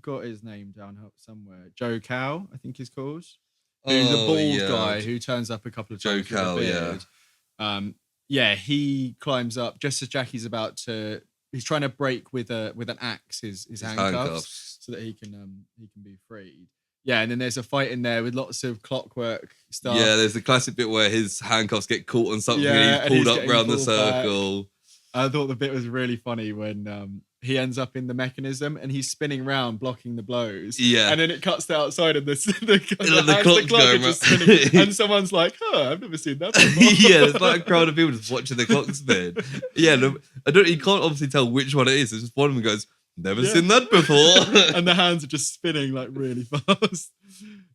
got his name down somewhere. Joe Cow, I think he's called. Who's a bald guy who turns up a couple of times. Joe Cow, yeah. He climbs up just as Jackie's about to. He's trying to break with an axe his handcuffs so that he can be freed. Yeah, and then there's a fight in there with lots of clockwork stuff. Yeah, there's the classic bit where his handcuffs get caught on something and he's pulled up around the circle. Back. I thought the bit was really funny when he ends up in the mechanism and he's spinning around blocking the blows. Yeah. And then it cuts to outside and the clock's clock going just spinning. And someone's like, I've never seen that before. Yeah, there's like a crowd of people just watching the clock spin. Yeah, you can't obviously tell which one it is. It's just one of them goes, never seen that before. And the hands are just spinning like really fast.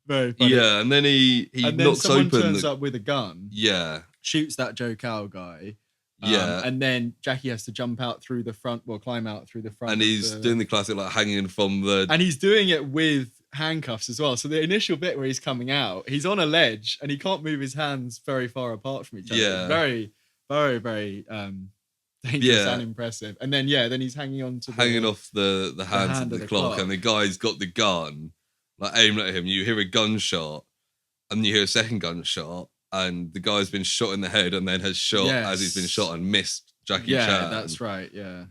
Very funny. Yeah, and then he and knocks then someone open turns up with a gun. Yeah. Shoots that Joe Cow guy. Yeah. And then Jackie has to climb out through the front. And he's doing the classic like hanging from the... And he's doing it with handcuffs as well. So the initial bit where he's coming out, he's on a ledge and he can't move his hands very far apart from each other. Yeah. Very, very, very dangerous and impressive. And then, he's hanging on to off the hands of the clock. And the guy's got the gun, like aimed at him. You hear a gunshot and you hear a second gunshot. And the guy's been shot in the head and then has shot as he's been shot and missed Jackie Chan. Yeah, that's right, yeah.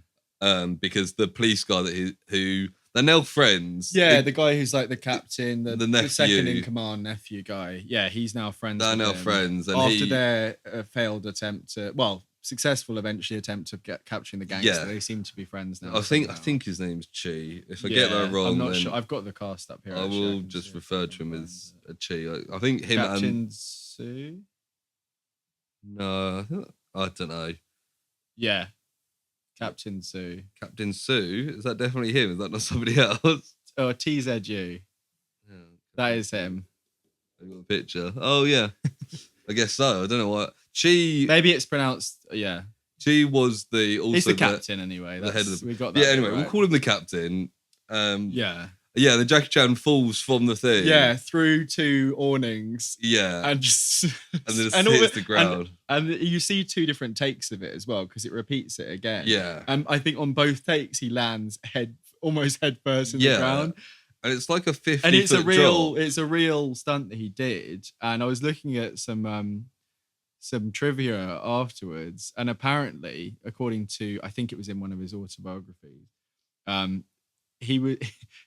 Because the police guy who they're now friends. Yeah, the guy who's like the captain, the nephew. The second in command nephew guy. Yeah, he's now friends They're with now him. friends. And after their failed attempt successful eventually attempt to get capturing the gangster. They seem to be friends now. I think his name's Chi. If I get that wrong, I'm not sure. I've got the cast up here. I will just refer to him as a Chi. I think him Captain Sue? No, I don't know. Yeah, Captain Sue. Captain Sue? Is that definitely him? Is that not somebody else? Oh, TZU. Yeah, that is him. I've got a picture. Oh yeah, I guess so. I don't know what. Chi. Maybe it's pronounced. Yeah. Chi was he's the captain anyway. The head of we got that. Yeah. Anyway, right. we'll call him the captain. Yeah. Yeah, the Jackie Chan falls from the thing. Yeah, through two awnings. Yeah. And just... and then it hits the ground. And you see two different takes of it as well, because it repeats it again. Yeah. And I think on both takes, he lands almost head first in the ground. And it's like a 50-foot And it's drop. It's a real stunt that he did. And I was looking at some trivia afterwards. And apparently, according to... I think it was in one of his autobiographies... He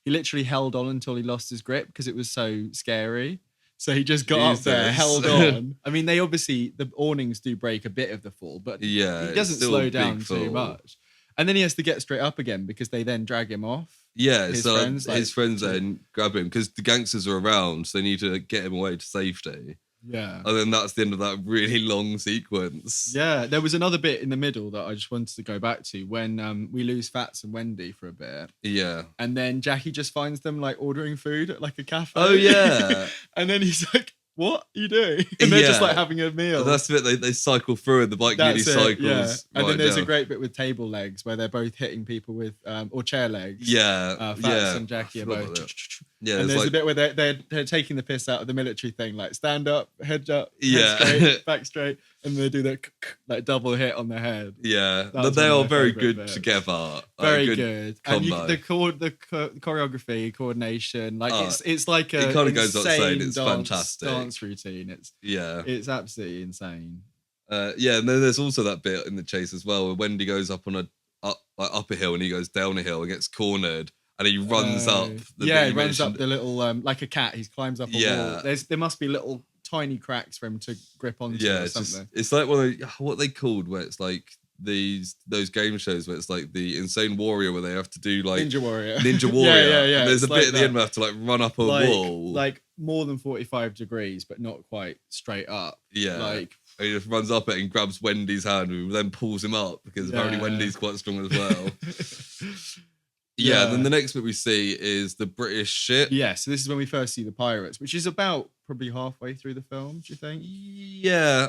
literally held on until he lost his grip because it was so scary. So he just got up there, held on. I mean, the awnings do break a bit of the fall, but he doesn't slow down too much. And then he has to get straight up again because they then drag him off. Yeah, his friends then grab him because the gangsters are around, so they need to get him away to safety. Yeah. And then that's the end of that really long sequence. Yeah, there was another bit in the middle that I just wanted to go back to when we lose Fats and Wendy for a bit. Yeah. And then Jackie just finds them like ordering food at like a cafe. Oh, yeah. And then he's like, what are you doing? And they're just like having a meal. And that's the bit they cycle through and the bike nearly cycles. Yeah. And then there's a great bit with table legs where they're both hitting people with, or chair legs. Yeah. Fats and Jackie are both. Yeah, and there's a bit where they're taking the piss out of the military thing, like stand up, head straight, back straight, and they do that like double hit on their head. Yeah, but they are very good together. Very good. Combo. And the choreography, coordination, like it's like it kind of goes without saying. It's fantastic dance routine. It's absolutely insane. Yeah, and then there's also that bit in the chase as well where Wendy goes up on up a hill and he goes down a hill and gets cornered. And he runs up. He runs up the little, like a cat. He climbs up a wall. There must be little tiny cracks for him to grip onto or something. It's like what they called where it's like those game shows where it's like the Insane Warrior where they have to do like Ninja Warrior. Yeah. And there's a bit at the end where they have to like run up a wall. Like more than 45 degrees, but not quite straight up. Yeah. Like and he just runs up it and grabs Wendy's hand who then pulls him up because apparently Wendy's quite strong as well. Yeah, then the next bit we see is the British ship. Yeah, so this is when we first see the pirates, which is about probably halfway through the film, do you think? Yeah,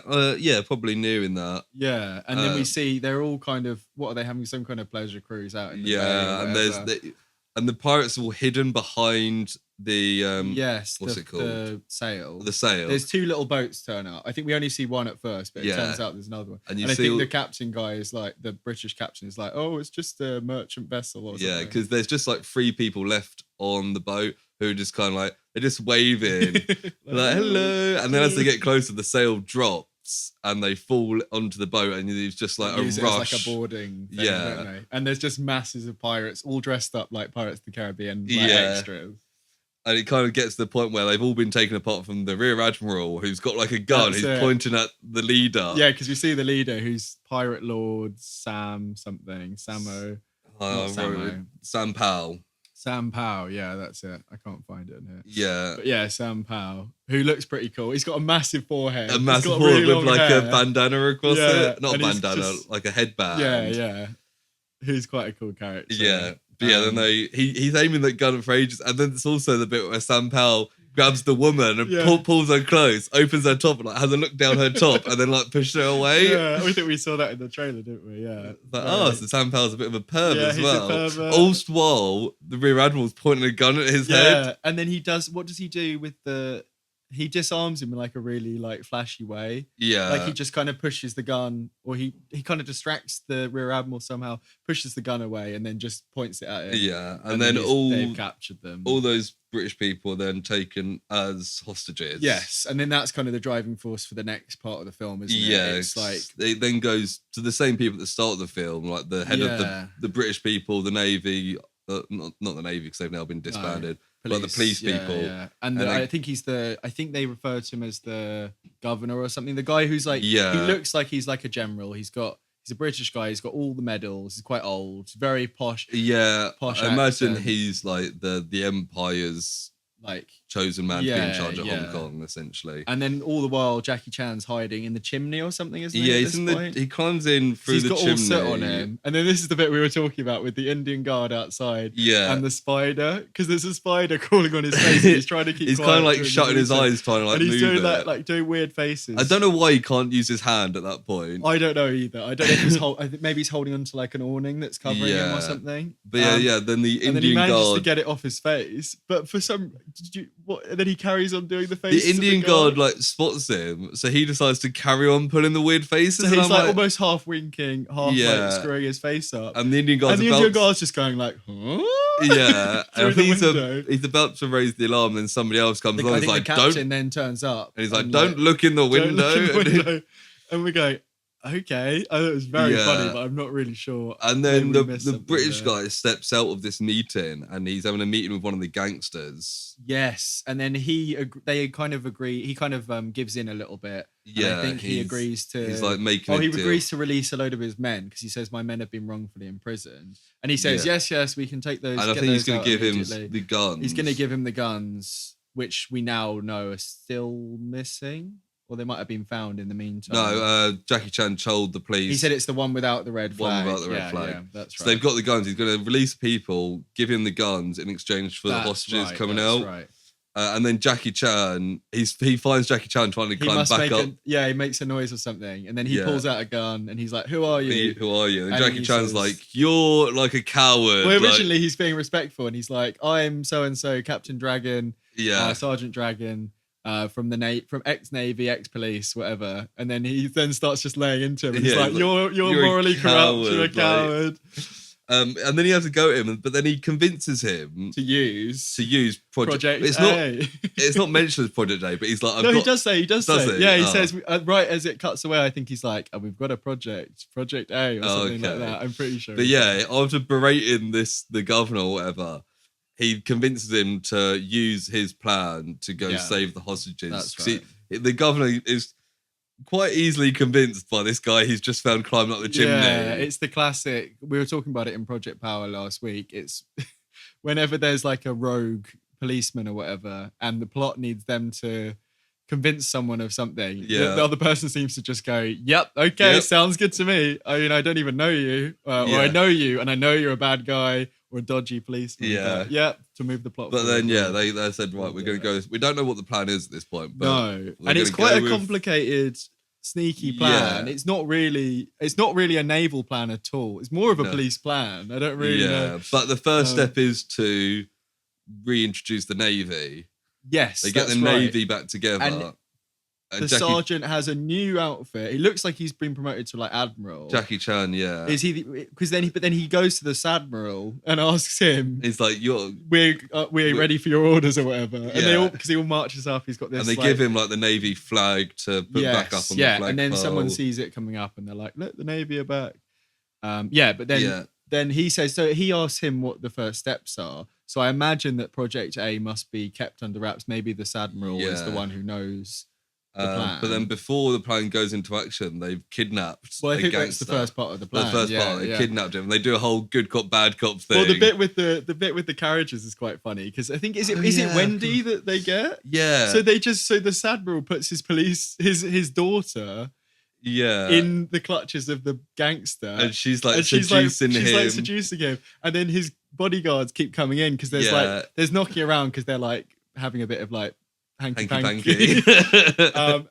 probably nearing that. Yeah, and then we see they're all kind of, what are they, having some kind of pleasure cruise out in the bay and the pirates are all hidden behind yes, what's it called? The sail. The sail. There's two little boats turn up. I think we only see one at first, but it turns out there's another one. And I think the captain guy is like, the British captain is like, oh, it's just a merchant vessel or something. Yeah, because there's just like 3 people left on the boat who are just kind of like, they're just waving, like, hello. And then as they get closer, the sail drops and they fall onto the boat, and it's just like a rush. It as like a boarding thing, don't they? And there's just masses of pirates all dressed up like Pirates of the Caribbean, like extras. And it kind of gets to the point where they've all been taken apart from the rear admiral, who's got like a gun, who's pointing at the leader. Yeah, because we see the leader, who's Pirate Lord Sam something, Samo. Sam Powell. Sam Powell, yeah, that's it. I can't find it in here. Yeah. But yeah, Sam Powell, who looks pretty cool. He's got a massive forehead. A massive forehead with like a bandana across it. Not a bandana, like a headband. Yeah. Who's quite a cool character. Yeah. But yeah, then he's aiming that gun for ages. And then it's also the bit where Sam Powell grabs the woman and pulls her close, opens her top, and like has a look down her top, and then like pushes her away. Yeah, we think we saw that in the trailer, didn't we? Yeah. Like, so Sam Powell's a bit of a perv as well. All's while the rear admiral's pointing a gun at his head. Yeah, and then what does he do with he disarms him in like a really like flashy way. Yeah. Like he just kind of pushes the gun, or he kind of distracts the rear admiral somehow, pushes the gun away, and then just points it at him. Yeah. And then they've captured them. All those British people are then taken as hostages. Yes. And then that's kind of the driving force for the next part of the film, isn't it? Yeah. It's like it then goes to the same people at the start of the film, like the head of the British people, the Navy, not the Navy because they've now been disbanded. But the police people. Yeah. And I think I think they refer to him as the governor or something. The guy who's like, he looks like he's like a general. He's a British guy. He's got all the medals. He's quite old. He's very posh. Yeah. Posh I imagine he's like the Empire's like chosen man to be in charge of Hong Kong, essentially. And then all the while, Jackie Chan's hiding in the chimney or something, isn't he? Yeah, he climbs in through the chimney. He's got all soot on him. And then this is the bit we were talking about with the Indian guard outside. Yeah. And the spider, because there's a spider crawling on his face. And he's trying to keep he's kind of like shutting his eyes, trying to like move. And he's doing that, like doing weird faces. I don't know why he can't use his hand at that point. I don't know either. I don't know if I think maybe he's holding onto like an awning that's covering him or something. But then the Indian and then he manages guard to get it off his face. But for some, and then he carries on doing the faces. The Indian guard like spots him, so he decides to carry on pulling the weird faces. So he's like almost half winking, half like screwing his face up. And the Indian guard's just going like, huh? Yeah. And I think he's about to raise the alarm, then somebody else comes along. He's like, the captain then turns up. And he's like, don't look in the window. And we go, okay. I thought it was very funny, but I'm not really sure. And then the British guy steps out of this meeting, and he's having a meeting with one of the gangsters. Yes, and then they kind of agree. He kind of gives in a little bit. Yeah, I think he agrees to. He's like making. He agrees to release a load of his men because he says my men have been wrongfully imprisoned, and he says yes, we can take those. And I think he's going to give him the guns. He's going to give him the guns, which we now know are still missing. Or they might have been found in the meantime. No, Jackie Chan told the police. He said it's the one without the red flag. One without the red flag. Yeah, that's right. So they've got the guns. He's going to release people, give him the guns in exchange for the hostages coming out. Right. And then Jackie Chan, he finds Jackie Chan trying to climb back up. He makes a noise or something. And then he pulls out a gun and he's like, who are you? Who are you? And Jackie Chan's like, you're like a coward. Well, originally he's being respectful and he's like, I'm so-and-so, Captain Dragon, Sergeant Dragon. From ex-Navy, ex-police, whatever, and then he starts just laying into him. And he's like, "You're morally corrupt. You're a coward." And then he has to go at him, but then he convinces him to use Project A. It's not mentioned as Project A, but he's like, he does say. Yeah, he says right as it cuts away. I think he's like, we've got a Project A or something like that. I'm pretty sure. But yeah, after berating the governor or whatever, he convinces him to use his plan to go save the hostages. That's right. The governor is quite easily convinced by this guy he's just found climbing up the chimney. Yeah, it's the classic. We were talking about it in Project Power last week. It's whenever there's like a rogue policeman or whatever, and the plot needs them to convince someone of something. The other person seems to just go, "Yep, okay, sounds good to me. I mean, I don't even know you, or I know you, and I know you're a bad guy." Or a dodgy policeman. To move the plot. But then, they said, right, we're going to go. We don't know what the plan is at this point. But no, and it's quite a complicated, sneaky plan. It's not really a naval plan at all. It's more of a police plan. I don't really know. But the first step is to reintroduce the Navy. Yes, they get the Navy back together. And the sergeant has a new outfit. He looks like he's been promoted to like admiral. Jackie Chan, yeah. Is he? Because then he goes to the admiral and asks him. He's like, we're ready for your orders or whatever." And they all, because he all marches up. He's got this. And they give him like the Navy flag to put back up on the flag. And then someone sees it coming up, and they're like, "Look, the Navy are back." But then he says, so he asks him what the first steps are. So I imagine that Project A must be kept under wraps. Maybe the admiral is the one who knows. But then before the plan goes into action, they've kidnapped. Well, I think that's the first part of the plan. The first part, they kidnapped him. And they do a whole good cop, bad cop thing. Well, the bit with the carriages is quite funny because I think is it Wendy that they get? Yeah. So the admiral puts his daughter. Yeah. In the clutches of the gangster. And she's like seducing him. She's like seducing him. And then his bodyguards keep coming in because there's knocking around because they're like having a bit of like hanky-panky.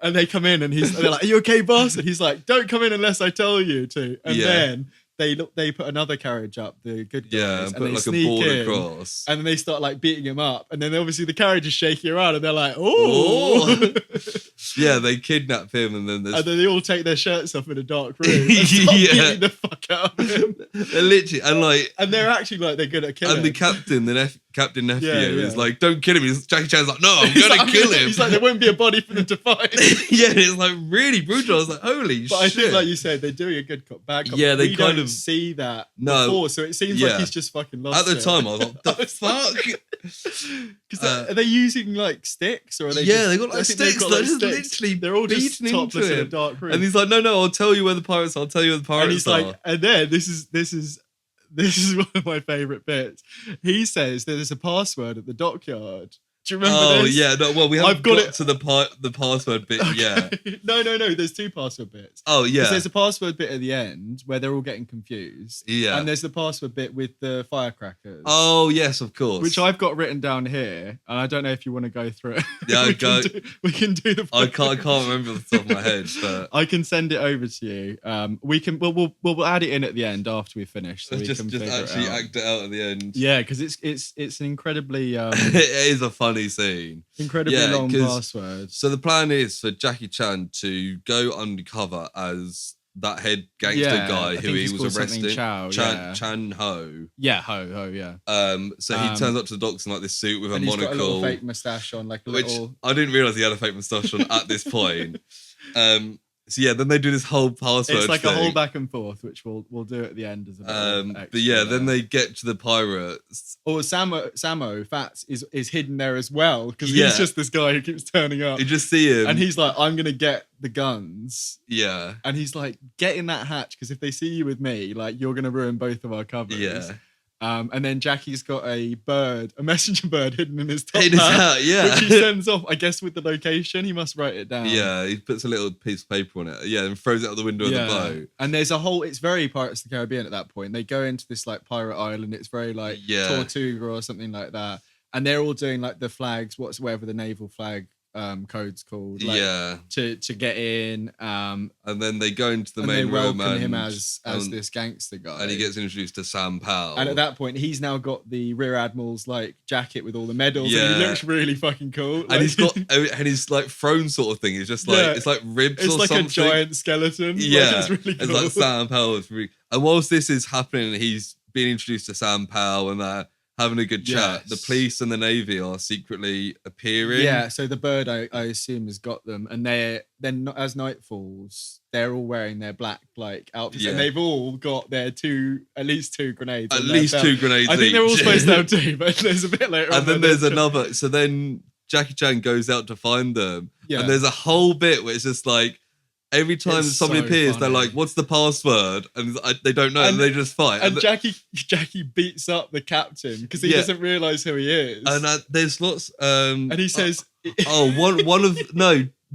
And they come in and they're like, "Are you okay, boss?" And he's like, "Don't come in unless I tell you to." And then they put another carriage up, the good guys, and put they like sneak a board in, across. and then they start like beating him up, and then obviously the carriage is shaking around, and they're like, "Oh!" Yeah, they kidnap him, and then they all take their shirts off in a dark room and start beating the fuck out of him. They're literally and they're actually like they're good at killing. And the captain nephew is like, "Don't kill him." Jackie Chan's like, "No, I'm gonna kill him." He's like, "There won't be a body for them to find." It's like really brutal. I was like, "Holy shit!" But I think, like you said, they're doing a good cop, bad cop. Yeah, they we kind don't of see that before, so it seems like he's just fucking lost. At the time, I was like, "The fuck." Because are they using like sticks or are they? Yeah, they got like sticks. They're just literally they're all just beating topless into in a him. dark room. And he's like, "No, I'll tell you where the pirates are. I'll tell you where the pirates and he's are." Like, and then this is one of my favourite bits. He says there's a password at the dockyard. Do you remember this? Yeah. No, well, we haven't got to the password bit yet. No. There's two password bits. Oh, yeah. There's a password bit at the end where they're all getting confused. Yeah. And there's the password bit with the firecrackers. Oh, yes, of course. Which I've got written down here, and I don't know if you want to go through it. Yeah, we can do the. I can't remember off the top of my head, but I can send it over to you. We'll add it in at the end after we finish. So just actually act it out at the end. Yeah, because it's an incredibly it is a funny scene. Incredibly long password. So the plan is for Jackie Chan to go undercover as that head gangster guy who he was arresting. Chan Ho. Yeah, Ho, yeah. So he turns up to the docks in like this suit with a monocle. He's got a little fake moustache on, I didn't realise he had a fake moustache on at this point. So yeah, then they do this whole password. It's like thing. a whole back and forth, which we'll do at the end as a but yeah, then they get to the pirates. Or Samo Fats is hidden there as well because he's just this guy who keeps turning up. You just see him, and he's like, "I'm gonna get the guns." Yeah, and he's like, "Get in that hatch because if they see you with me, like you're gonna ruin both of our covers." Yeah. And then Jackie's got a messenger bird hidden in his top hat, which he sends off, I guess, with the location. He must write it down. Yeah, he puts a little piece of paper on it. Yeah, and throws it out the window of the boat. And there's it's very Pirates of the Caribbean at that point. They go into this like pirate island. It's very like Tortuga or something like that. And they're all doing like the flags, whatever the naval flag code's called, to get in, and then they go into the main room and welcome him as this gangster guy, and he gets introduced to Sam Powell. And at that point, he's now got the rear admiral's like jacket with all the medals, and he looks really fucking cool. And he's got and his like throne sort of thing. It's just like it's like ribs. It's or like something. A giant skeleton. Yeah, it's really cool. It's like Sam Powell. And whilst this is happening, he's being introduced to Sam Powell, and having a good chat. Yes. The police and the Navy are secretly appearing. Yeah, so the bird, I assume, has got them. And then as night falls, they're all wearing their black like outfits. And they've all got their at least two grenades. At least two grenades I think they're all supposed to have two, but there's a bit later on. And then there's another. So then Jackie Chan goes out to find them. Yeah. And there's a whole bit where it's just like, every time somebody appears, they're like, "What's the password?" And they don't know, and they just fight. And Jackie beats up the captain because he doesn't realise who he is. And there's lots. And he says,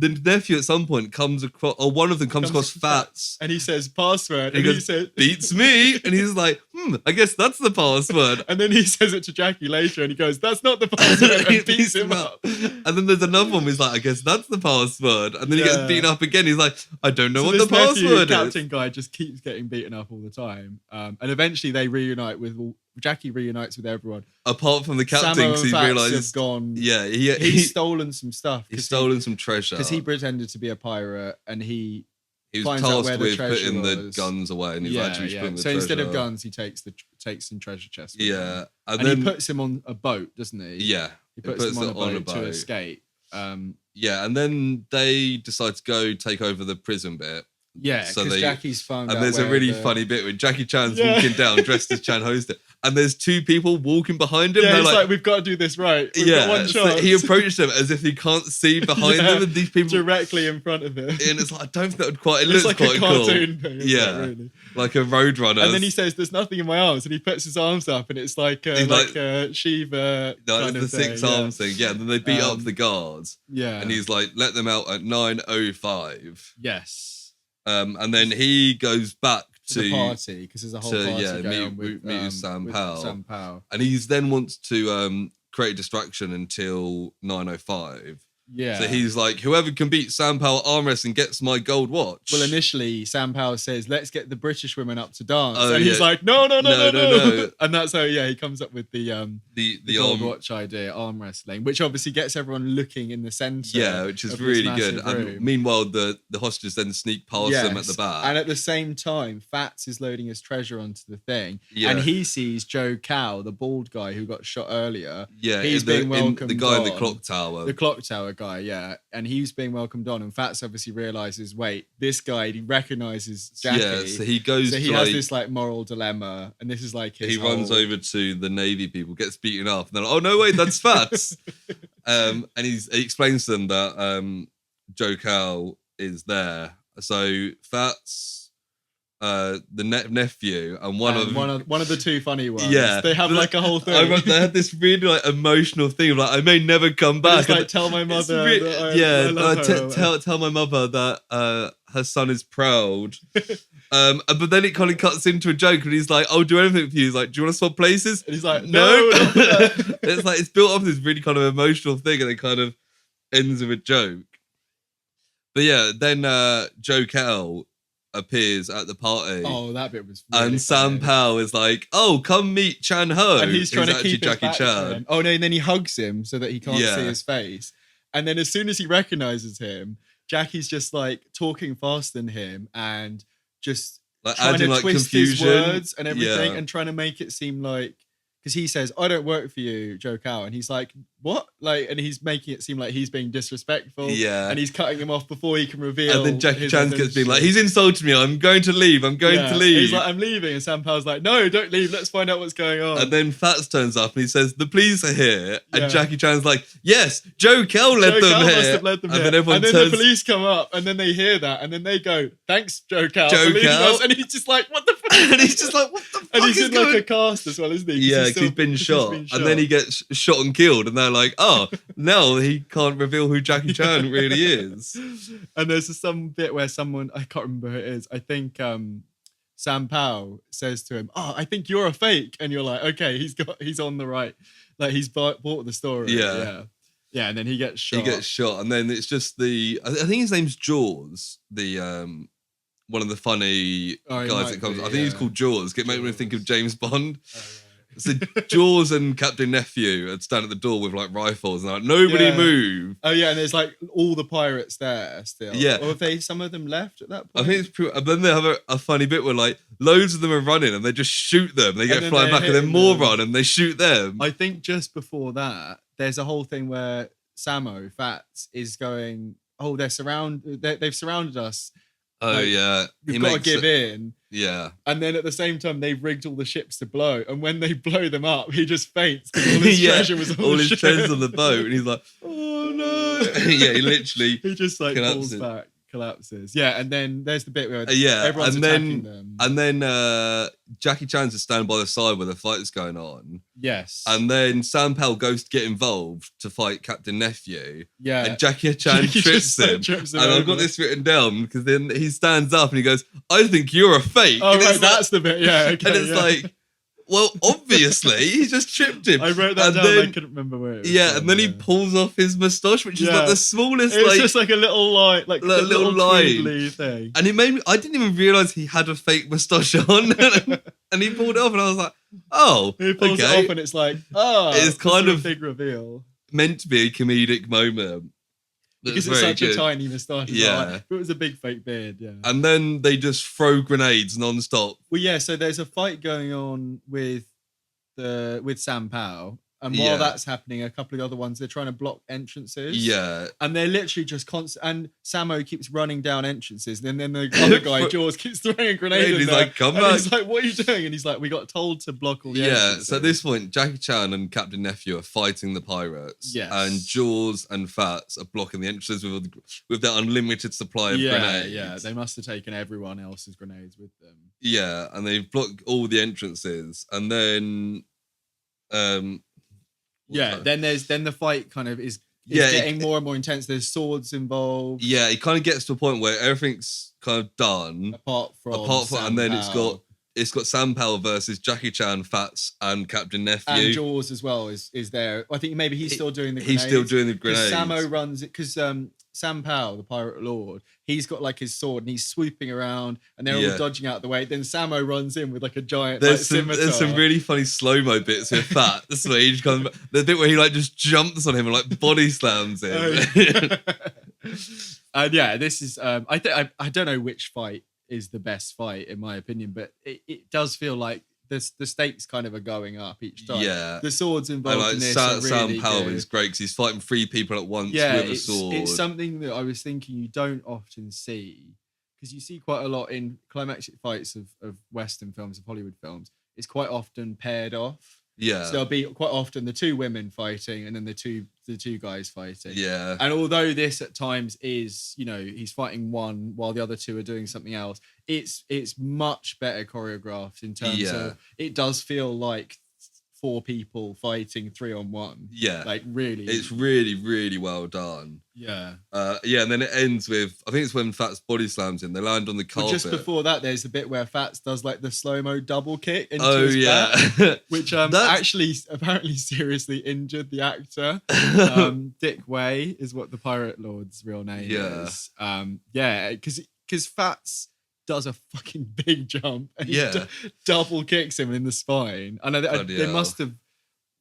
the nephew at some point comes across, or one of them comes across Fats, and he says password, and he says beats me, and he's like, I guess that's the password. And then he says it to Jackie later, and he goes, "That's not the password," and beats him up. And then there's another one. He's like, "I guess that's the password," and then he gets beaten up again. He's like, "I don't know what the password is." Captain guy just keeps getting beaten up all the time, and eventually they reunite with Jackie reunites with everyone. Apart from the captain, because he realised gone. Yeah, he's stolen some stuff. He's stolen some treasure because he pretended to be a pirate, and he was finds out where tasked with putting was. the guns away, and he's actually putting the treasure. So instead of guns, he takes some treasure chests. Yeah, and then he puts him on a boat, doesn't he? Yeah, he puts him on a boat to escape. Yeah, and then they decide to go take over the prison bit. Yeah, because Jackie's found out. And there's a really funny bit where Jackie Chan's walking down dressed as Chan Hoster, and there's two people walking behind him. Yeah, he's like, we've got to do this right. We've got one chance. So he approached them as if he can't see behind them, and these people directly in front of him. And it's like, I don't think that would quite. It looks like quite a cartoon thing. Really. Like a roadrunner. And then he says, "There's nothing in my arms," and he puts his arms up, and it's like a Shiva. No, it's the 6 arms thing. Yeah, and then they beat up the guards. Yeah, and he's like, "Let them out at 9:05." Yes. And then he goes back to the party because there's a whole party going on meet with Sam Powell. And he then wants to create a distraction until 9:05. Yeah. So he's like, whoever can beat Sam Powell arm wrestling gets my gold watch. Well, initially, Sam Powell says, "Let's get the British women up to dance," and he's like, "No." And that's how he comes up with the gold watch idea, arm wrestling, which obviously gets everyone looking in the centre. Yeah, which is really good. And meanwhile, the hostages then sneak past them at the back. And at the same time, Fats is loading his treasure onto the thing, and he sees Joe Cow, the bald guy who got shot earlier. Yeah, he's being welcomed. The guy in the clock tower. The clock tower guy, yeah, and he's being welcomed on, and Fats obviously realizes, wait, this guy, he recognizes Jackie. Yeah, so he goes. So he has this like moral dilemma, and this is like his. He runs over to the Navy people, gets beaten up, and they're like, "Oh no, wait, that's Fats." And he explains to them that Joe Cow is there. So Fats. The nephew and one of the two funny ones. Yeah, they have like a whole thing. They had this really like emotional thing of like, I may never come back. Like, tell my mother. Tell my mother that her son is proud. But then it kind of cuts into a joke, and he's like, "I'll do anything for you." He's like, "Do you want to swap places?" And he's like, "No." It's like it's built off this really kind of emotional thing, and it kind of ends with a joke. But yeah, then Joe Kettle appears at the party. Oh, that bit was really and Sam Powell is like, "Oh, come meet Chan Ho." And he's trying to keep Jackie Chan. Oh no, and then he hugs him so that he can't see his face. And then as soon as he recognizes him, Jackie's just like talking faster than him and just like trying adding to like twist confusion. his words and everything and trying to make it seem like, because he says, "I don't work for you, Joe Cow," and he's like, "What?" Like, and he's making it seem like he's being disrespectful. Yeah, and he's cutting him off before he can reveal. And then Jackie Chan gets being like, "He's insulted me. I'm going to leave. I'm going to leave." He's like, "I'm leaving," and Sam Powell's like, "No, don't leave. Let's find out what's going on." And then Fats turns up and he says, "The police are here." And Jackie Chan's like, "Yes, Joe Kell led them here." Must have led them here. And then the police come up, and then they hear that, and then they go, "Thanks, Joe Kell, for leading us." And he's just like, "What the fuck?" And he's just like, "What the fuck?" And he's in like a cast as well, isn't he? Yeah, because he's been shot. And then he gets shot and killed, and they're like, "Oh, no, he can't reveal who Jackie Chan really is." And there's some bit where someone, I can't remember who it is, I think Sam Powell says to him, "Oh, I think you're a fake," and you're like, "Okay, he's on the right, like he's bought the story." Yeah, and then he gets shot. And then it's just I think his name's Jaws, the one of the funny guys that comes. I think he's called Jaws. Make me think of James Bond. So Jaws and Captain Nephew had stand at the door with like rifles and like, nobody move. Oh yeah, and there's like all the pirates there still. Yeah, or have some of them left at that point? I think it's pretty. And then they have a funny bit where like loads of them are running and they just shoot them. They get flying back and then more run and they shoot them. I think just before that, there's a whole thing where Samo Fats is going, "Oh, they've surrounded us." Oh like, yeah, you've got to give in. Yeah, and then at the same time they've rigged all the ships to blow, and when they blow them up, he just faints because all his treasure was on all the his ship. treasure's on the boat, and he's like, "Oh no!" Yeah, he literally he just like falls back, collapses. Yeah, and then there's the bit where everyone's attacking them, and then Jackie Chan's just standing by the side where the fight's going on. Yes, and then Sam Powell goes to get involved to fight Captain Nephew. Yeah, and Jackie Chan trips him. And I've got this written down because then he stands up and he goes, "I think you're a fake." Oh, right, that's the bit. Yeah, okay, and it's like, Well, obviously, he just tripped him. I wrote that down. I couldn't remember where it was. Yeah, and then he pulls off his moustache, which is like the smallest. It's just like a little line, like a little line thing. And it made me. I didn't even realize he had a fake moustache on, and he pulled it off, and I was like, "Oh, he pulls it off, and it's like, it's kind of a big reveal, meant to be a comedic moment." Because it's such a tiny moustache. Yeah. It was a big fake beard, yeah. And then they just throw grenades non-stop. Well, yeah, so there's a fight going on with Sam Powell. And while that's happening, a couple of other ones, they're trying to block entrances. Yeah. And they're literally just constant. And Samo keeps running down entrances. And then the other guy, Jaws, keeps throwing a grenade in he's there. like, come back. He's like, what are you doing? And he's like, we got told to block all the entrances. So at this point, Jackie Chan and Captain Nephew are fighting the pirates. Yes. And Jaws and Fats are blocking the entrances with their unlimited supply of grenades. Yeah, they must have taken everyone else's grenades with them. Yeah, and they've blocked all the entrances. And then... then the fight kind of is getting more and more intense. There's swords involved. Yeah, it kind of gets to a point where everything's kind of done. Apart from and then it's got Sam Powell versus Jackie Chan, Fats, and Captain Nephew. And Jaws as well is there. I think maybe he's still doing the grenades. He's still doing the grenades. Samo runs it because Sam Powell, the pirate lord, he's got like his sword and he's swooping around and they're all dodging out the way. Then Samo runs in with like a giant scimitar. There's some really funny slow-mo bits with Fats where he just comes, the bit where he like just jumps on him and like body slams him. And this is I don't know which fight is the best fight in my opinion, but it does feel like the stakes kind of are going up each time. Yeah, the swords involved in this are really Sam Powell good. is great because he's fighting 3 people at once with a sword. It's something that I was thinking you don't often see because you see quite a lot in climactic fights of Western films, of Hollywood films. It's quite often paired off. Yeah. So there'll be quite often the 2 women fighting and then the two guys fighting. Yeah. And although this at times is, he's fighting one while the other 2 are doing something else, it's much better choreographed in terms of it does feel like 4 people fighting 3-on-1. Yeah. Like really. It's really, really well done. Yeah. And then it ends with, I think it's when Fats body slams him, they land on the carpet. But just before that, there's a bit where Fats does like the slow-mo double kick into his back, which actually apparently seriously injured the actor. Dick Way is what the pirate lord's real name is. Because Fats does a fucking big jump and he double kicks him in the spine. And they must have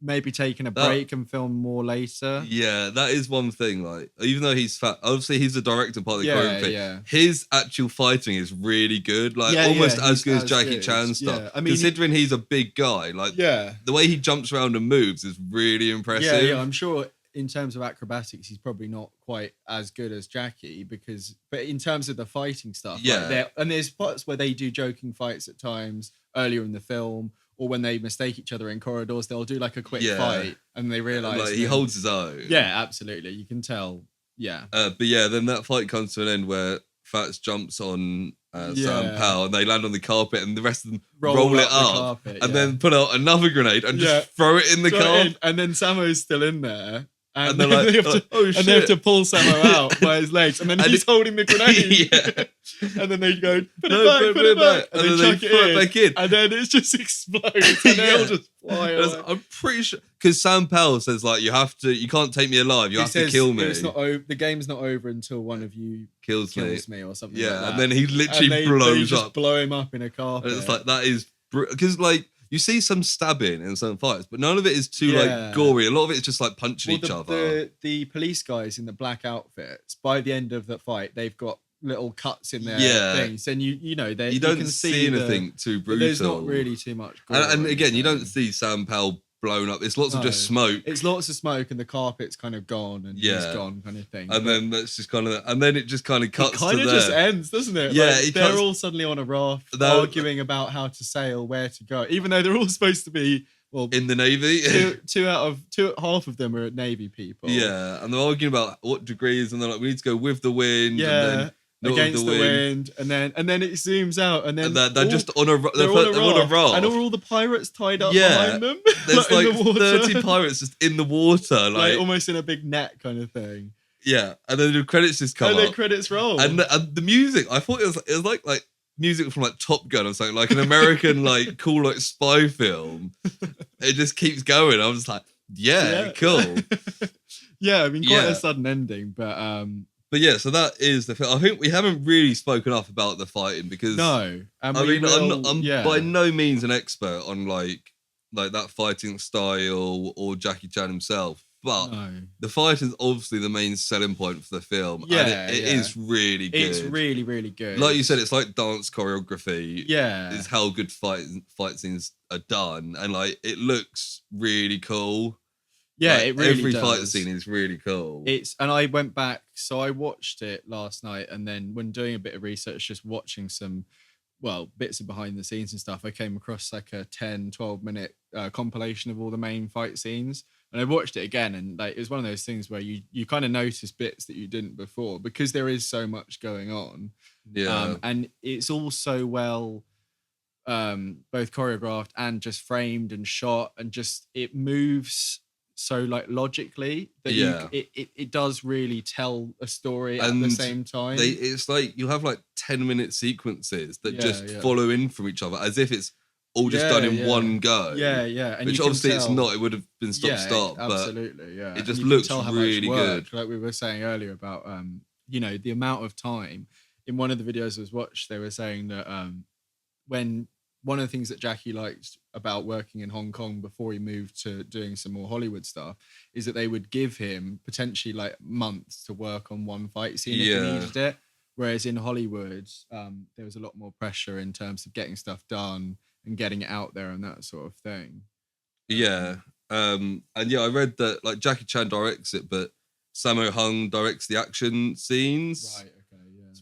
maybe taken a break and filmed more later. Yeah, that is one thing. Like, even though he's fat, obviously he's the director part of the choreography. Yeah. His actual fighting is really good, like almost as good as Jackie Chan's stuff. Yeah. I mean, considering he's a big guy, like the way he jumps around and moves is really impressive. Yeah, I'm sure. In terms of acrobatics, he's probably not quite as good as Jackie but in terms of the fighting stuff, and there's parts where they do joking fights at times earlier in the film, or when they mistake each other in corridors, they'll do like a quick fight and they realize like, he holds his own. Yeah, absolutely. You can tell. Yeah. But then that fight comes to an end where Fats jumps on Sam Powell and they land on the carpet and the rest of them roll it up and then put out another grenade and just throw it in the carpet. And then Samo's still in there. And they're like, they have to pull Samo out by his legs, and then he's holding the grenade. And then they go, put it back, and then they chuck it back in, and then it just explodes, and they all just fly away. I'm pretty sure because Sam Powell says like you can't take me alive, you have to kill me. It's not the game's not over until one of you kills me or something. Yeah, like that. and then he literally blows up. Blow him up in a carpet. And it's like that is because like. You see some stabbing in some fights, but none of it is too like gory. A lot of it is just like punching each other. The police guys in the black outfits, by the end of the fight, they've got little cuts in their things, and you don't see anything too brutal. There's not really too much gore. And again, you don't see Sam Powell blown up. It's lots of just smoke. It's lots of smoke, and the carpet's kind of gone, and he's gone, kind of thing. And then that's just kind of, and then it just kind of cuts. It kind of just ends, doesn't it? Yeah, like, they're all suddenly on a raft, arguing about how to sail, where to go, even though they're all supposed to be in the Navy. Half of them are Navy people. Yeah, and they're arguing about what degrees, and they're like, we need to go with the wind. Yeah. And then against the wind, and then it zooms out, and then they're just on a raft, and all the pirates tied up behind them. There's like the 30 pirates just in the water, like almost in a big net kind of thing. Yeah, and then the credits just come up. And then credits roll, and the music. I thought it was like music from like Top Gun or something, like an American like cool like spy film. It just keeps going. I'm just like, yeah. Cool. Yeah, I mean, quite a sudden ending, but yeah, so that is the film. I think we haven't really spoken enough about the fighting because I'm by no means an expert on like that fighting style or Jackie Chan himself, but the fighting is obviously the main selling point for the film. And it is really good. It's really, really good. Like you said, it's like dance choreography. Yeah, is how good fight scenes are done, and like it looks really cool. Yeah, like, it really every does. Fight scene is really cool. And I went back, so I watched it last night, and then when doing a bit of research, just watching some, bits of behind the scenes and stuff, I came across like a 10-12 minute compilation of all the main fight scenes, and I watched it again, and like it was one of those things where you kind of notice bits that you didn't before because there is so much going on. And it's all so well both choreographed and just framed and shot, and just it moves so like logically that it does really tell a story at the same time. It's like you have like 10-minute sequences that just follow in from each other as if it's all just done in one go. And which obviously it's not. It would have been stop. Absolutely, but it just looks really good. Like we were saying earlier about the amount of time. In one of the videos I was watched, they were saying that when one of the things that Jackie liked about working in Hong Kong before he moved to doing some more Hollywood stuff is that they would give him potentially like months to work on one fight scene if he needed it. Whereas in Hollywood, there was a lot more pressure in terms of getting stuff done and getting it out there and that sort of thing. And I read that like Jackie Chan directs it, but Sammo Hung directs the action scenes. Right.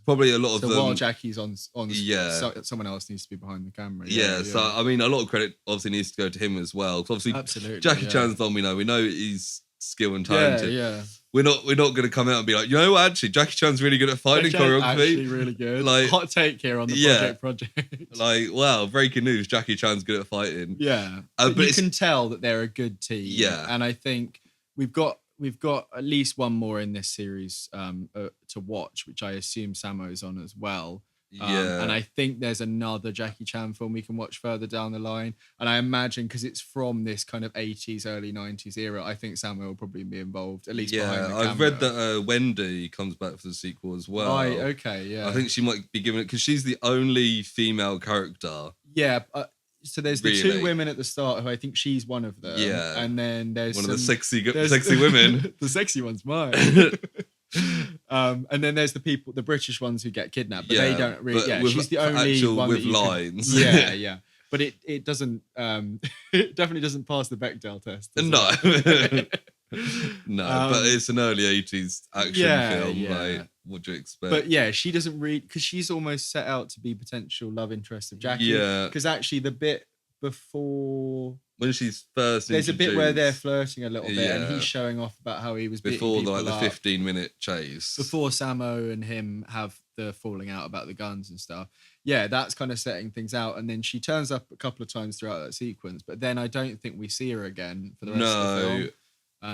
Probably a lot of them. So while Jackie's on someone else needs to be behind the camera. So I mean, a lot of credit obviously needs to go to him as well. Because obviously, Jackie Chan's done. We know he's skilled and talented. We're not going to come out and be like, actually, Jackie Chan's really good at fighting choreography. Actually, really good. Like hot take here on the project. Like, wow, breaking news! Jackie Chan's good at fighting. But you can tell that they're a good team. And I think we've got at least one more in this series to watch, which I assume Sammo's on as well. And I think there's another Jackie Chan film we can watch further down the line. And I imagine because it's from this kind of 80s, early 90s era, I think Sammo will probably be involved, at least behind the camera. I've read that Wendy comes back for the sequel as well. Right, okay, I think she might be given it because she's the only female character. So there's the two women at the start who I think she's one of them. And then there's one of the sexy women. The sexy one's mine. And then there's the British ones who get kidnapped, but they don't really. She's the only one with lines. But it doesn't. It definitely doesn't pass the Bechdel test. No. But it's an early 80s action film. Like, what do you expect? But she doesn't read because she's almost set out to be potential love interest of Jackie. Because actually, the bit before when she's first, there's a bit where they're flirting a little bit, and he's showing off about how he was before the 15-minute chase. Before Sammo and him have the falling out about the guns and stuff. That's kind of setting things out, and then she turns up a couple of times throughout that sequence, but then I don't think we see her again for the rest of the film.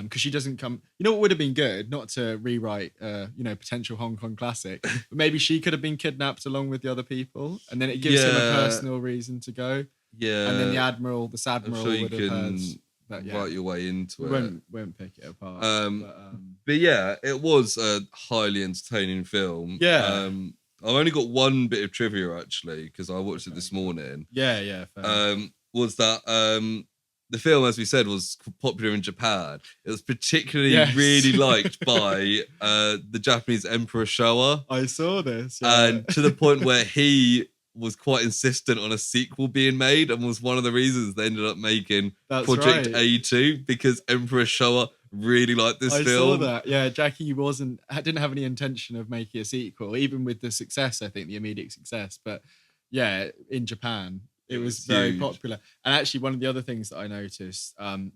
Because she doesn't come. You know what would have been good? Not to rewrite, potential Hong Kong classic, but maybe she could have been kidnapped along with the other people, and then it gives him a personal reason to go. And then the Sadmiral sure would have heard. But write your way into it. Won't pick it apart. But it was a highly entertaining film. I've only got one bit of trivia actually because I watched it this morning. Fair. Was that the film, as we said, was popular in Japan. It was particularly really liked by the Japanese Emperor Showa. I saw this. And to the point where he was quite insistent on a sequel being made and was one of the reasons they ended up making Project A2 because Emperor Showa really liked this film. I saw that. Jackie didn't have any intention of making a sequel, even with the success, I think, the immediate success. But in Japan, it was very popular. And actually, one of the other things that I noticed, in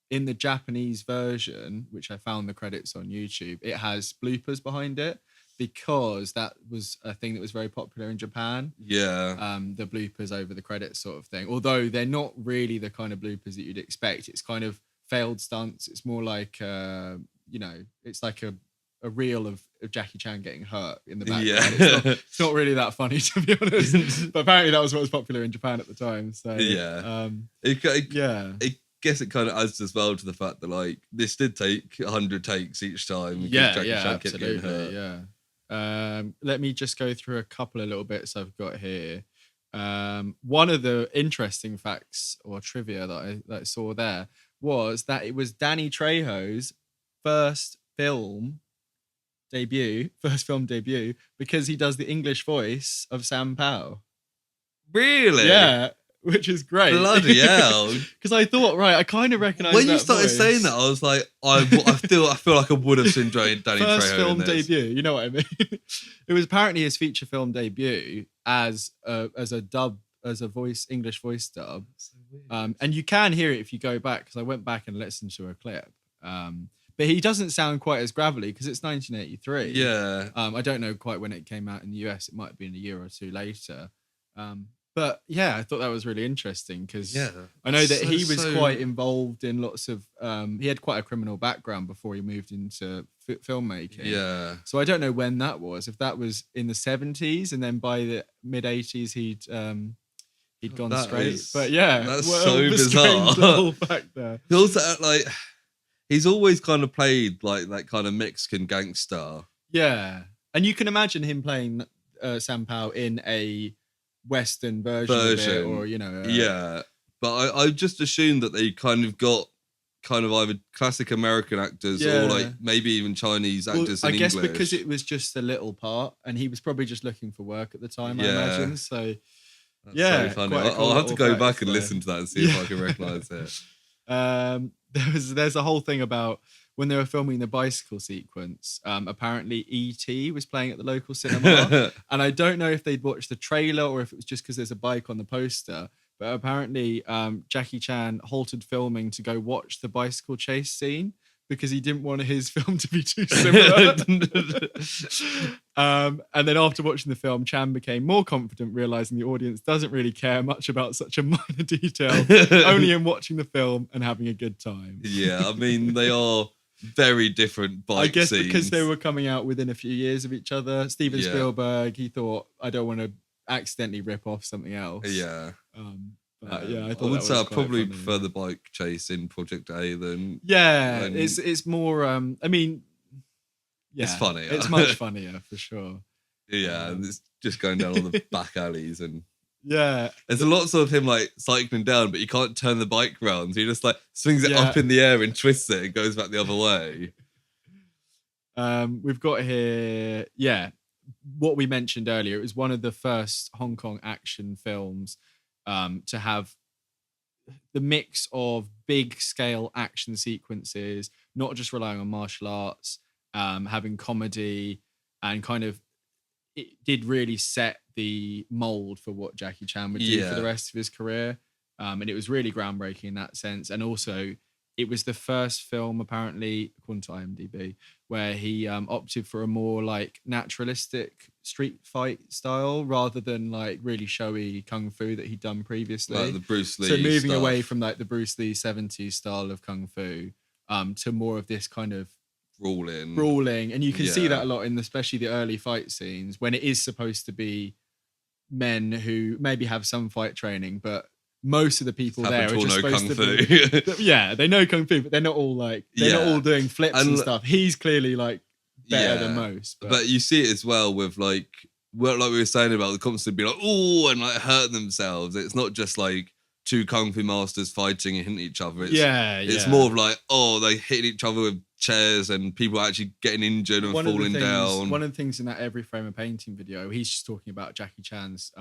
the Japanese version, which I found the credits on YouTube, it has bloopers behind it because that was a thing that was very popular in Japan. The bloopers over the credits sort of thing. Although they're not really the kind of bloopers that you'd expect. It's kind of failed stunts. It's more like, it's like a a reel of Jackie Chan getting hurt in the background. Yeah. It's not really that funny, to be honest. But apparently that was what was popular in Japan at the time. So Yeah. I guess it kind of adds as well to the fact that like this did take 100 takes each time. Jackie Chan kept getting hurt. Yeah. Let me just go through a couple of little bits I've got here. One of the interesting facts or trivia that I saw there was that it was Danny Trejo's first film debut because he does the English voice of Sam Pow. Really? Yeah, which is great. Bloody hell! Because I thought, right, I kind of recognise when that you started voice. saying that, I was like, I feel like I would have seen Danny Trejo first film in this. debut. You know what I mean? It was apparently his feature film debut as a English voice dub. So weird. And you can hear it if you go back, because I went back and listened to a clip. But he doesn't sound quite as gravelly because it's 1983. Yeah. I don't know quite when it came out in the US. It might have been a year or two later. But yeah, I thought that was really interesting because I know that he was quite involved in lots of. He had quite a criminal background before he moved into filmmaking. Yeah. So I don't know when that was. If that was in the 70s, and then by the mid 80s he'd gone straight. But yeah, that's so bizarre. Little fact there. He also like he's always kind of played like that kind of Mexican gangster. Yeah, and you can imagine him playing Sam Pow in a Western version of it, or yeah. But I just assumed that they kind of got either classic American actors or like maybe even Chinese actors. I guess English. because it was just a little part, and he was probably just looking for work at the time. I imagine so. That's so funny. I'll have to go back and listen to that and see if I can recognise it. There's a whole thing about when they were filming the bicycle sequence. Apparently, E.T. was playing at the local cinema, and I don't know if they'd watched the trailer or if it was just because there's a bike on the poster. But apparently, Jackie Chan halted filming to go watch the bicycle chase scene because he didn't want his film to be too similar. And then after watching the film, Chan became more confident, realizing the audience doesn't really care much about such a minor detail, only in watching the film and having a good time. Yeah, I mean, they are very different bike I guess scenes. because they were coming out within a few years of each other. Steven Spielberg, he thought, I don't want to accidentally rip off something else. Yeah. But yeah, I would say I probably funny. prefer the bike chase in Project A than it's more. I mean, it's funnier. It's much funnier for sure. Yeah, and it's just going down all the back alleys and there's a lot of him like cycling down, but you can't turn the bike round. So he just like swings it up in the air and twists it and goes back the other way. We've got here, what we mentioned earlier. It was one of the first Hong Kong action films to have the mix of big scale action sequences, not just relying on martial arts, having comedy, and kind of it did really set the mold for what Jackie Chan would do for the rest of his career. And it was really groundbreaking in that sense. And also it was the first film, apparently, according to IMDb, where he opted for a more like naturalistic street fight style rather than like really showy kung fu that he'd done previously. Like the Bruce Lee So moving stuff. away from like the Bruce Lee 70s style of kung fu to more of this kind of brawling. And you can see that a lot in especially the early fight scenes when it is supposed to be men who maybe have some fight training, but most of the people there are just supposed to be they know kung fu, but they're not all like not all doing flips and stuff. He's clearly like better than most. But you see it as well with like we were saying about the constantly be like and like hurting themselves. It's not just like two kung fu masters fighting and hitting each other. It's more of like they hit each other with chairs and people actually getting injured and falling down. One of the things in that Every Frame a Painting video, he's just talking about Jackie Chan's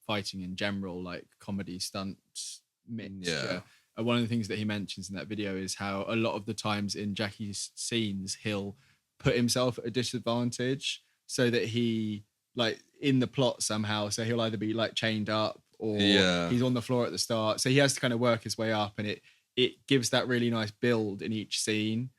fighting in general, like comedy stunts mixture. One of the things that he mentions in that video is how a lot of the times in Jackie's scenes he'll put himself at a disadvantage so that he like in the plot somehow, so he'll either be like chained up or he's on the floor at the start, so he has to kind of work his way up, and it gives that really nice build in each scene.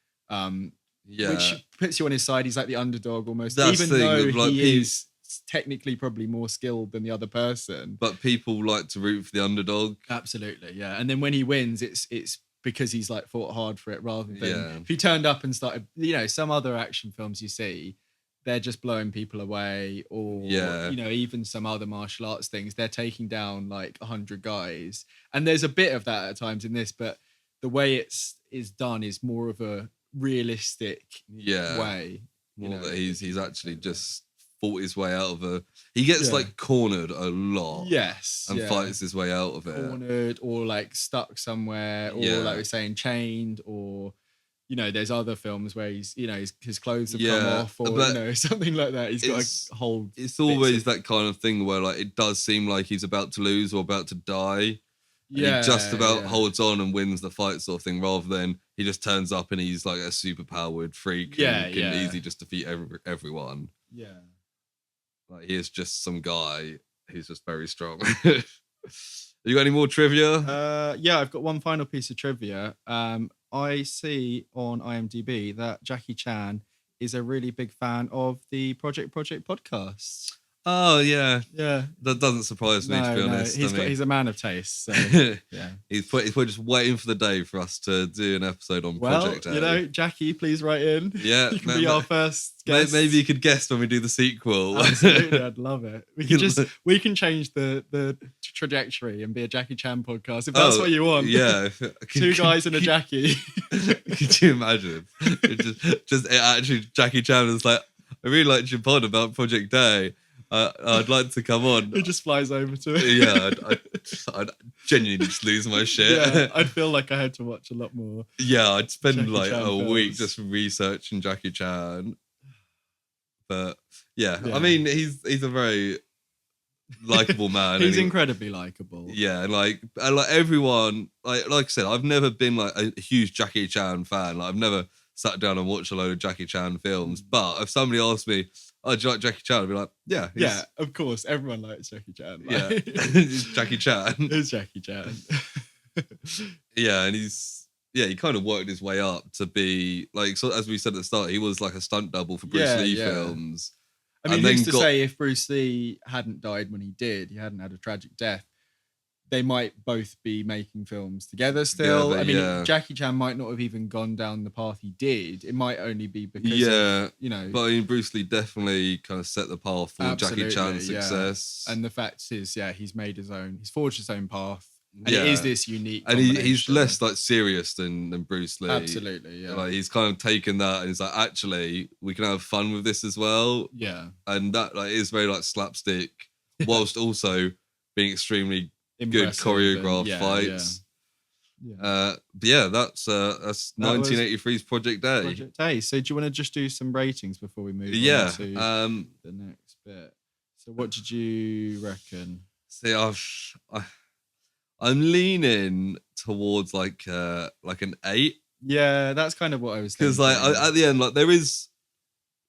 Which puts you on his side. He's like the underdog almost, even though he is technically probably more skilled than the other person. But people like to root for the underdog. Absolutely, yeah. And then when he wins, it's because he's like fought hard for it, rather than if he turned up and started, some other action films you see, they're just blowing people away, or even some other martial arts things, they're taking down like 100 guys, and there's a bit of that at times in this, but the way is done is more of a realistic way. More that he's actually just fought his way out of he gets like cornered a lot, and fights his way out of it, cornered or like stuck somewhere, or like we're saying chained, or there's other films where he's his clothes have come off, or something like that. He's got a whole. It's always that kind of thing where like it does seem like he's about to lose or about to die. He just about holds on and wins the fight, sort of thing, rather than he just turns up and he's like a super powered freak and can easily just defeat everyone. Yeah. Like he is just some guy who's just very strong. You got any more trivia? Yeah, I've got one final piece of trivia. I see on IMDb that Jackie Chan is a really big fan of the Project podcasts. Oh yeah. That doesn't surprise me, to be honest. He's a man of taste. So, yeah, he's probably just waiting for the day for us to do an episode on Project A. Jackie, please write in. Yeah, you can be our first guest. Maybe you could guest when we do the sequel. Absolutely, I'd love it. We can change the trajectory and be a Jackie Chan podcast if that's what you want. Yeah, two guys and a Jackie. Could you imagine? Actually, Jackie Chan is like, I really liked your pod about Project A. I'd like to come on. He just flies over to it. Yeah, I'd genuinely just lose my shit. Yeah, I'd feel like I had to watch a lot more. Yeah, I'd spend Jackie like Chan a films. week just researching Jackie Chan. But yeah, I mean, he's a very likable man. He's incredibly likable. Yeah, and like everyone, like I said, I've never been like a huge Jackie Chan fan. Like I've never sat down and watched a load of Jackie Chan films. But if somebody asked me, "Oh, do you like Jackie Chan?" I'd be like, "Yeah, of course, everyone likes Jackie Chan." Yeah, it's Jackie Chan. It's Jackie Chan. Yeah, and he kind of worked his way up to be like, so as we said at the start, he was like a stunt double for Bruce Lee films. I mean, who's to say if Bruce Lee hadn't died when he did, he hadn't had a tragic death, they might both be making films together still. I mean, Jackie Chan might not have even gone down the path he did. It might only be because of, But I mean, Bruce Lee definitely kind of set the path for Jackie Chan's success. And the fact is, he's made he's forged his own path. And it is this unique. And he's less like serious than Bruce Lee. Absolutely, yeah. Like he's kind of taken that and he's like, actually, we can have fun with this as well. Yeah. And that like is very like slapstick, whilst also being extremely good choreographed fights. Yeah. But yeah, that's 1983's Project A. Project A. So do you want to just do some ratings before we move on to the next bit? So what did you reckon? See, I'm leaning towards like an 8. Yeah, that's kind of what I was thinking. Because like at the end, like there is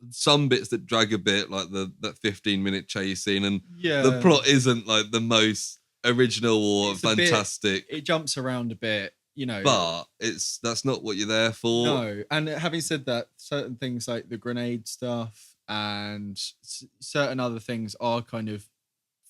some bits that drag a bit, like that 15-minute chase scene, and the plot isn't like the most original or fantastic. It jumps around a bit, but that's not what you're there for. No, and having said that, certain things like the grenade stuff and certain other things are kind of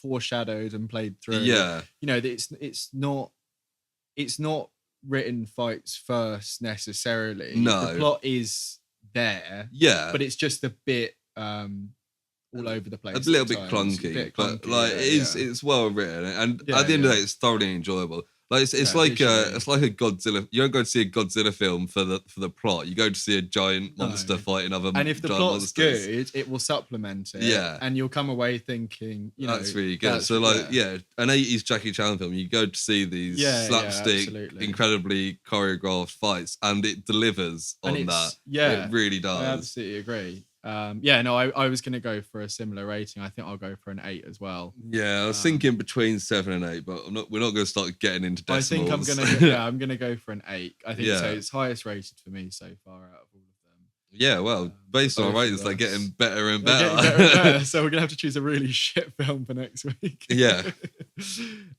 foreshadowed and played through. Yeah, it's not written fights first necessarily. No, the plot is there. Yeah, but it's just a bit all over the place. A little bit clunky, but like it's well written, and at the end of the day, it's thoroughly enjoyable. Like it's like a Godzilla. You don't go to see a Godzilla film for the plot. You go to see a giant monster fighting other. And if the plot's good, it will supplement it. Yeah, and you'll come away thinking, that's really good. So like, an 80s Jackie Chan film, you go to see these slapstick, incredibly choreographed fights, and it delivers on that. Yeah, it really does. I absolutely agree. I was going to go for a similar rating. I think I'll go for an 8 as well. Yeah, I was thinking between 7 and 8, but we're not going to start getting into decimals. I think I'm going to go for an 8. I think so. It's highest rated for me so far out of all of them. Yeah, well, based on our ratings, they're getting better and better. So we're going to have to choose a really shit film for next week. Yeah.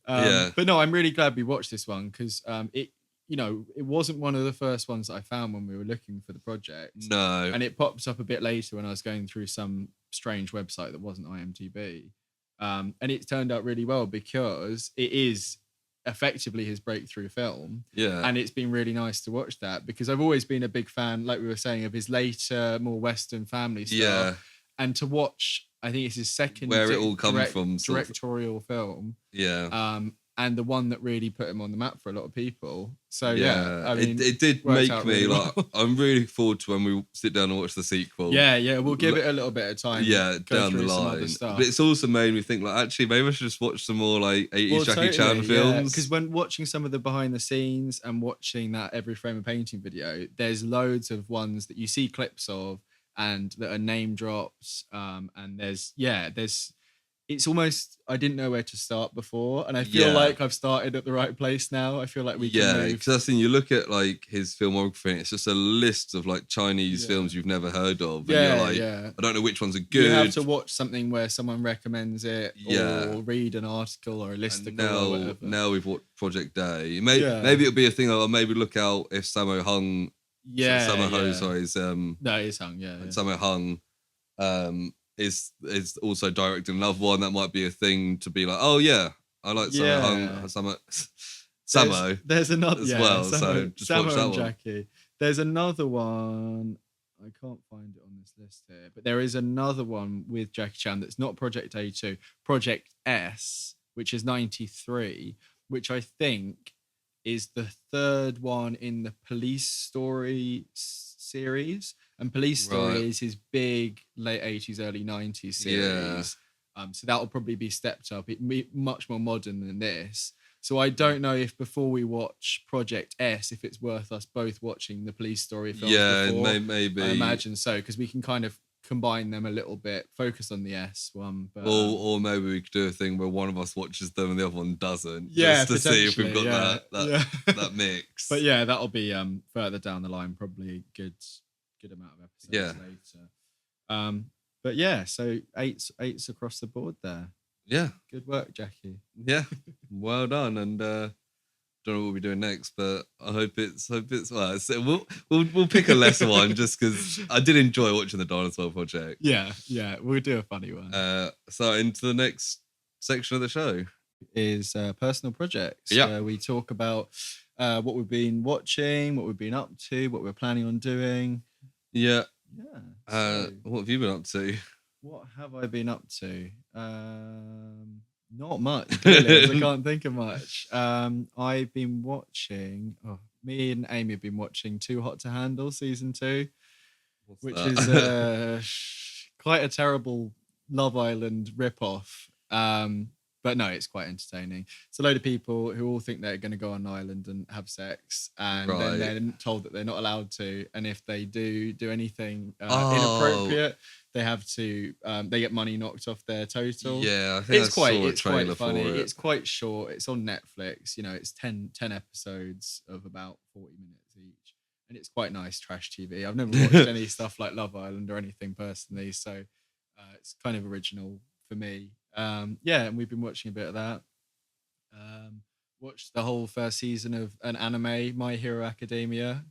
But no, I'm really glad we watched this one because it wasn't one of the first ones that I found when we were looking for the project. No. And it pops up a bit later when I was going through some strange website that wasn't IMDb. And it turned out really well because it is effectively his breakthrough film. Yeah. And it's been really nice to watch that, because I've always been a big fan, like we were saying, of his later, more Western family stuff. Yeah. And to watch, I think it's his second where it all comes from, directorial film. Yeah. And the one that really put him on the map for a lot of people. So I mean, it did make me really like. I'm really looking forward to when we sit down and watch the sequel. Yeah, we'll give it a little bit of time. Yeah, down the line. But it's also made me think, like, actually, maybe I should just watch some more like 80s Jackie Chan films. Because when watching some of the behind the scenes and watching that Every Frame of Painting video, there's loads of ones that you see clips of and that are name drops. And there's. It's almost, I didn't know where to start before, and I feel like I've started at the right place now. I feel like we can move. Because that's the thing, you look at like his filmography, and it's just a list of like Chinese films you've never heard of, and you're like, I don't know which ones are good. You have to watch something where someone recommends it, or read an article or a listicle or whatever. Now we've watched Project Day. Maybe it'll be a thing. I'll maybe look out if Sammo Hung. Sammo Hung. No, it's Hung. Sammo Hung. Is also directing another one. That might be a thing to be like, oh yeah, I like Sammo. There's another as well. So just watch that one. Jackie. There's another one. I can't find it on this list here, but there is another one with Jackie Chan that's not Project A2, Project S, which is 93, which I think is the third one in the Police Story series. And Police Story is his big late 80s, early 90s series. So that'll probably be stepped up. It'll be much more modern than this. So I don't know if before we watch Project S, if it's worth us both watching the Police Story films before. Maybe. I imagine so, because we can kind of combine them a little bit, focus on the S one. But, or maybe we could do a thing where one of us watches them and the other one doesn't. Yeah, just to see if we've got that mix. But yeah, that'll be further down the line, probably a good amount of episodes later. But yeah, so eights across the board there. Yeah, good work, Jackie. Yeah, well done. And don't know what we'll be doing next, but I hope it's well. So we'll pick a lesser one just because I did enjoy watching the Dinosaur Project. Yeah, we'll do a funny one. So into the next section of the show is personal projects. Yeah, we talk about what we've been watching, what we've been up to, what we're planning on doing. Yeah. So, what have you been up to? What have I been up to? Not much, really. I can't think of much. I've been watching. Me and Amy have been watching Too Hot to Handle season 2, which is quite a terrible Love Island ripoff. But no, it's quite entertaining. It's a load of people who all think they're going to go on an island and have sex, and then they're told that they're not allowed to. And if they do anything inappropriate, they have to. They get money knocked off their total. Yeah, I think it's quite funny. It's quite short. It's on Netflix. It's 10 episodes of about 40 minutes each, and it's quite nice trash TV. I've never watched any stuff like Love Island or anything personally, so it's kind of original for me. And we've been watching a bit of that. Watched the whole first season of an anime, My Hero Academia.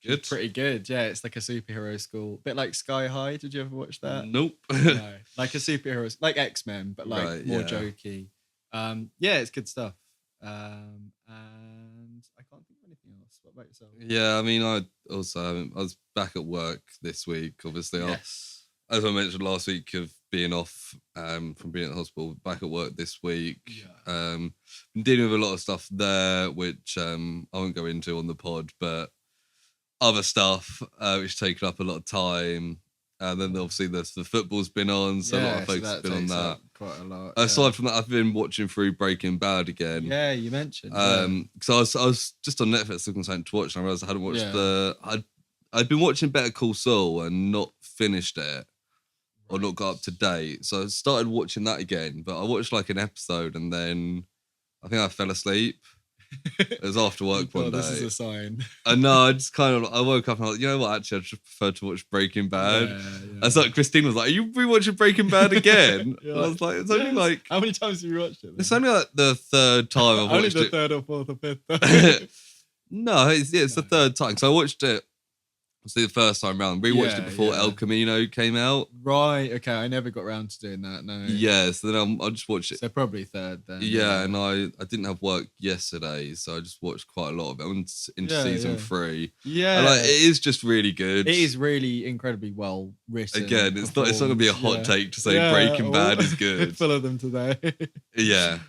Good. Pretty good. Yeah, it's like a superhero school. Bit like Sky High. Did you ever watch that? Nope. No. Like a superhero, like X-Men, but like more jokey. It's good stuff. And I can't think of anything else. What about yourself? Yeah, I mean, I was back at work this week, obviously. Yes. As I mentioned last week, of being off from being at the hospital, back at work this week. Been dealing with a lot of stuff there, which I won't go into on the pod, but other stuff which taken up a lot of time. And then obviously the football's been on, so a lot of focus has been on that. Quite a lot. Aside from that, I've been watching through Breaking Bad again. Yeah, you mentioned. Because I was just on Netflix looking something to watch, and I realised I hadn't watched I'd been watching Better Call Saul and not finished it. Or not got up to date. So I started watching that again, but I watched like an episode and then I think I fell asleep. It was after work one day. This is a sign. And no, I just I woke up and I was like, you know what, actually I just prefer to watch Breaking Bad. Yeah. I like Christine was like, are you rewatching Breaking Bad again? I was like, it's only like... How many times have you watched it then? It's only like the third time I've watched it. Only the third or fourth or fifth. No, it's the third time. So I watched it So the first time round, we watched it before El Camino came out. Right. Okay. I never got around to doing that. No. Yeah. So then I just watched it. So probably third then. Yeah, and I didn't have work yesterday, so I just watched quite a lot of it. I'm into season 3. Yeah. And like, it is just really good. It is really incredibly well written. Again, it's not gonna be a hot take to say Breaking Bad is good. Full of them today. Yeah.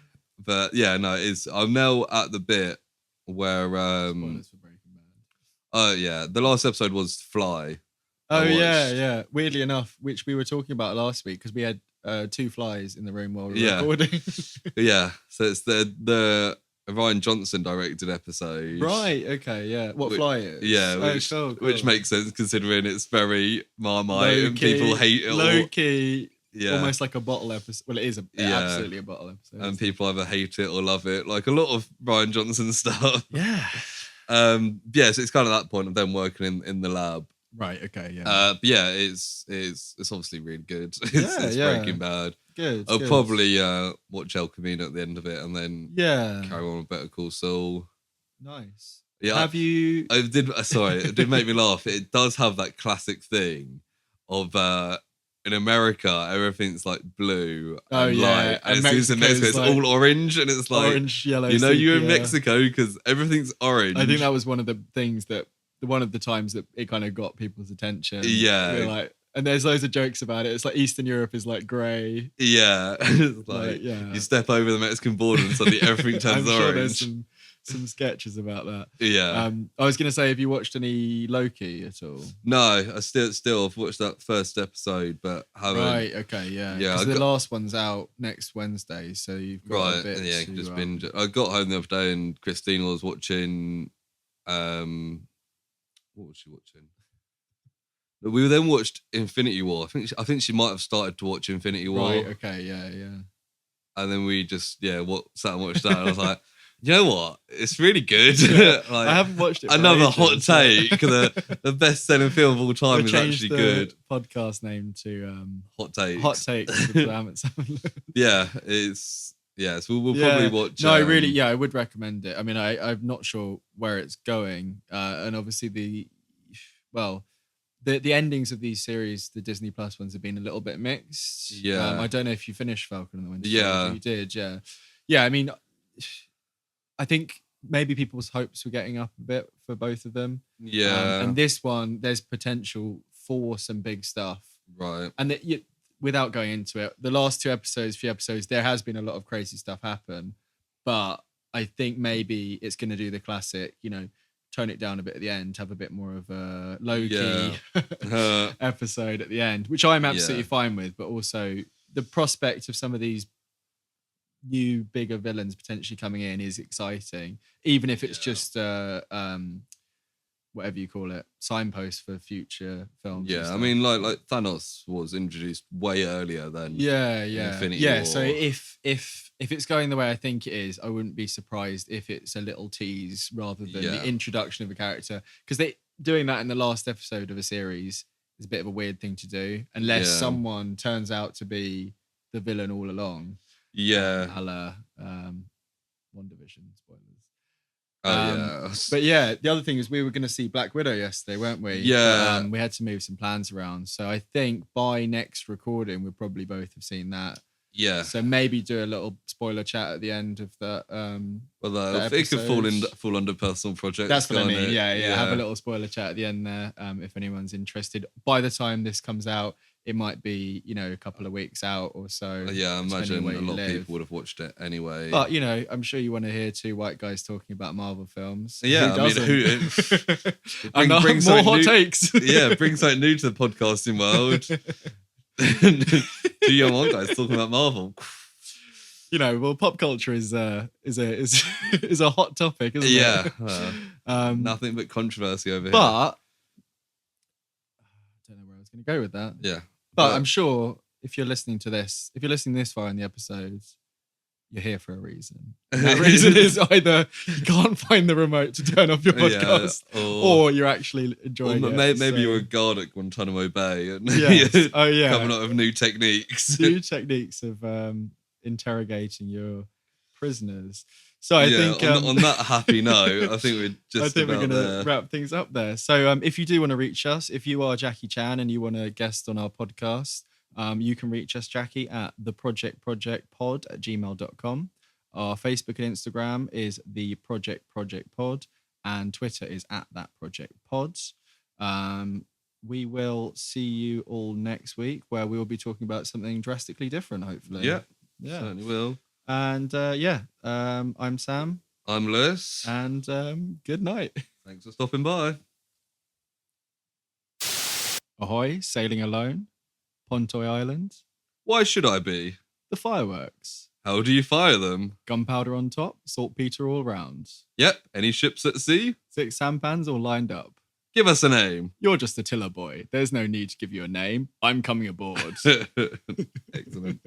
But yeah, no, it is. I'm now at the bit where Spoilers for Breaking Bad. Oh yeah, the last episode was Fly. Oh yeah. Weirdly enough, which we were talking about last week because we had 2 flies in the room while we were recording. Yeah, so it's the Ryan Johnson directed episode. Right. Okay. Yeah. What fly it is? Yeah. Cool. Which makes sense considering it's very Marmite and people hate it. Low key. Yeah. Almost like a bottle episode. Well, it is absolutely a bottle episode. And people either hate it or love it, like a lot of Ryan Johnson stuff. Yeah. Yeah, so it's kind of that point of them working in the lab. Right, okay, yeah. But yeah, it's obviously really good. It's Breaking Bad. Good. I'll probably watch El Camino at the end of it and then carry on with Better Call Saul. Nice. Yeah. Have you it did make me laugh. It does have that classic thing of in America, everything's like blue and light. And as soon as in Mexico, it's all orange. And it's like, orange, yellow. You're in Mexico because everything's orange. I think that was one of the things one of the times that it kind of got people's attention. Yeah. And there's loads of jokes about it. It's like Eastern Europe is like grey. Yeah. It's like you step over the Mexican border and suddenly everything turns orange. Sure there's some sketches about that. Yeah. I was going to say, have you watched any Loki at all? No, I still I've watched that first episode, but haven't. Right, okay, yeah. Yeah. The last one's out next Wednesday, so you've got a bit to, just binge it. I got home the other day and Christina was watching what was she watching? We then watched Infinity War. I think she might have started to watch Infinity War. Right, okay, yeah. And then we just sat and watched that. And I was like, you know what? It's really good. I haven't watched it. Another hot take. The best-selling film of all time is actually good. Podcast name to Hot Takes. Hot Takes. Yeah, it's. Yeah, so we'll probably watch. No, really, I would recommend it. I mean, I'm not sure where it's going, and obviously the endings of these series, the Disney Plus ones, have been a little bit mixed. Yeah, I don't know if you finished Falcon and the Winter Soldier. Yeah, you did. Yeah. I mean, I think maybe people's hopes were getting up a bit for both of them. Yeah, and this one, there's potential for some big stuff. Right, and without going into it, the last few episodes, there has been a lot of crazy stuff happen, but I think maybe it's going to do the classic, tone it down a bit at the end, have a bit more of a low-key episode at the end, which I'm absolutely fine with, but also the prospect of some of these new bigger villains potentially coming in is exciting, even if it's just whatever you call it, signpost for future films. Yeah, I mean, like Thanos was introduced way earlier than Infinity War. So if it's going the way I think it is, I wouldn't be surprised if it's a little tease rather than the introduction of a character, because they doing that in the last episode of a series is a bit of a weird thing to do unless someone turns out to be the villain all along. Yeah, a la WandaVision spoilers. But the other thing is we were going to see Black Widow yesterday, weren't we? Yeah. We had to move some plans around. So I think by next recording, we'll probably both have seen that. Yeah. So maybe do a little spoiler chat at the end of that. It could fall under personal projects. That's what I mean. Yeah. Have a little spoiler chat at the end there. If anyone's interested. By the time this comes out, it might be, a couple of weeks out or so. Yeah, I imagine a lot of people would have watched it anyway. But, I'm sure you want to hear 2 white guys talking about Marvel films. Yeah, who brings more hot takes. Yeah, bring something new to the podcasting world. 2 young white guys talking about Marvel. Pop culture is a hot topic, isn't it? Yeah. Nothing but controversy over here. But I don't know where I was going to go with that. Yeah. But I'm sure if you're listening this far in the episodes, you're here for a reason. And that reason is either you can't find the remote to turn off your podcast, or you're actually enjoying it. Maybe you're a guard at Guantanamo Bay and coming up with new techniques. New techniques of interrogating your prisoners. So I think on that happy note, I think we're just we're going to there. wrap things up there. So if you do want to reach us, if you are Jackie Chan and you want to guest on our podcast, you can reach us, Jackie, at theprojectprojectpod@gmail.com. Our Facebook and Instagram is theprojectprojectpod, and Twitter is @thatprojectpods. We will see you all next week, where we will be talking about something drastically different, hopefully. Yeah, certainly will. And I'm Sam. I'm Lewis. And good night. Thanks for stopping by. Ahoy, sailing alone. Pontoy Island. Why should I be? The fireworks. How do you fire them? Gunpowder on top, saltpeter all round. Yep, any ships at sea? 6 sampans all lined up. Give us a name. You're just a tiller boy. There's no need to give you a name. I'm coming aboard. Excellent.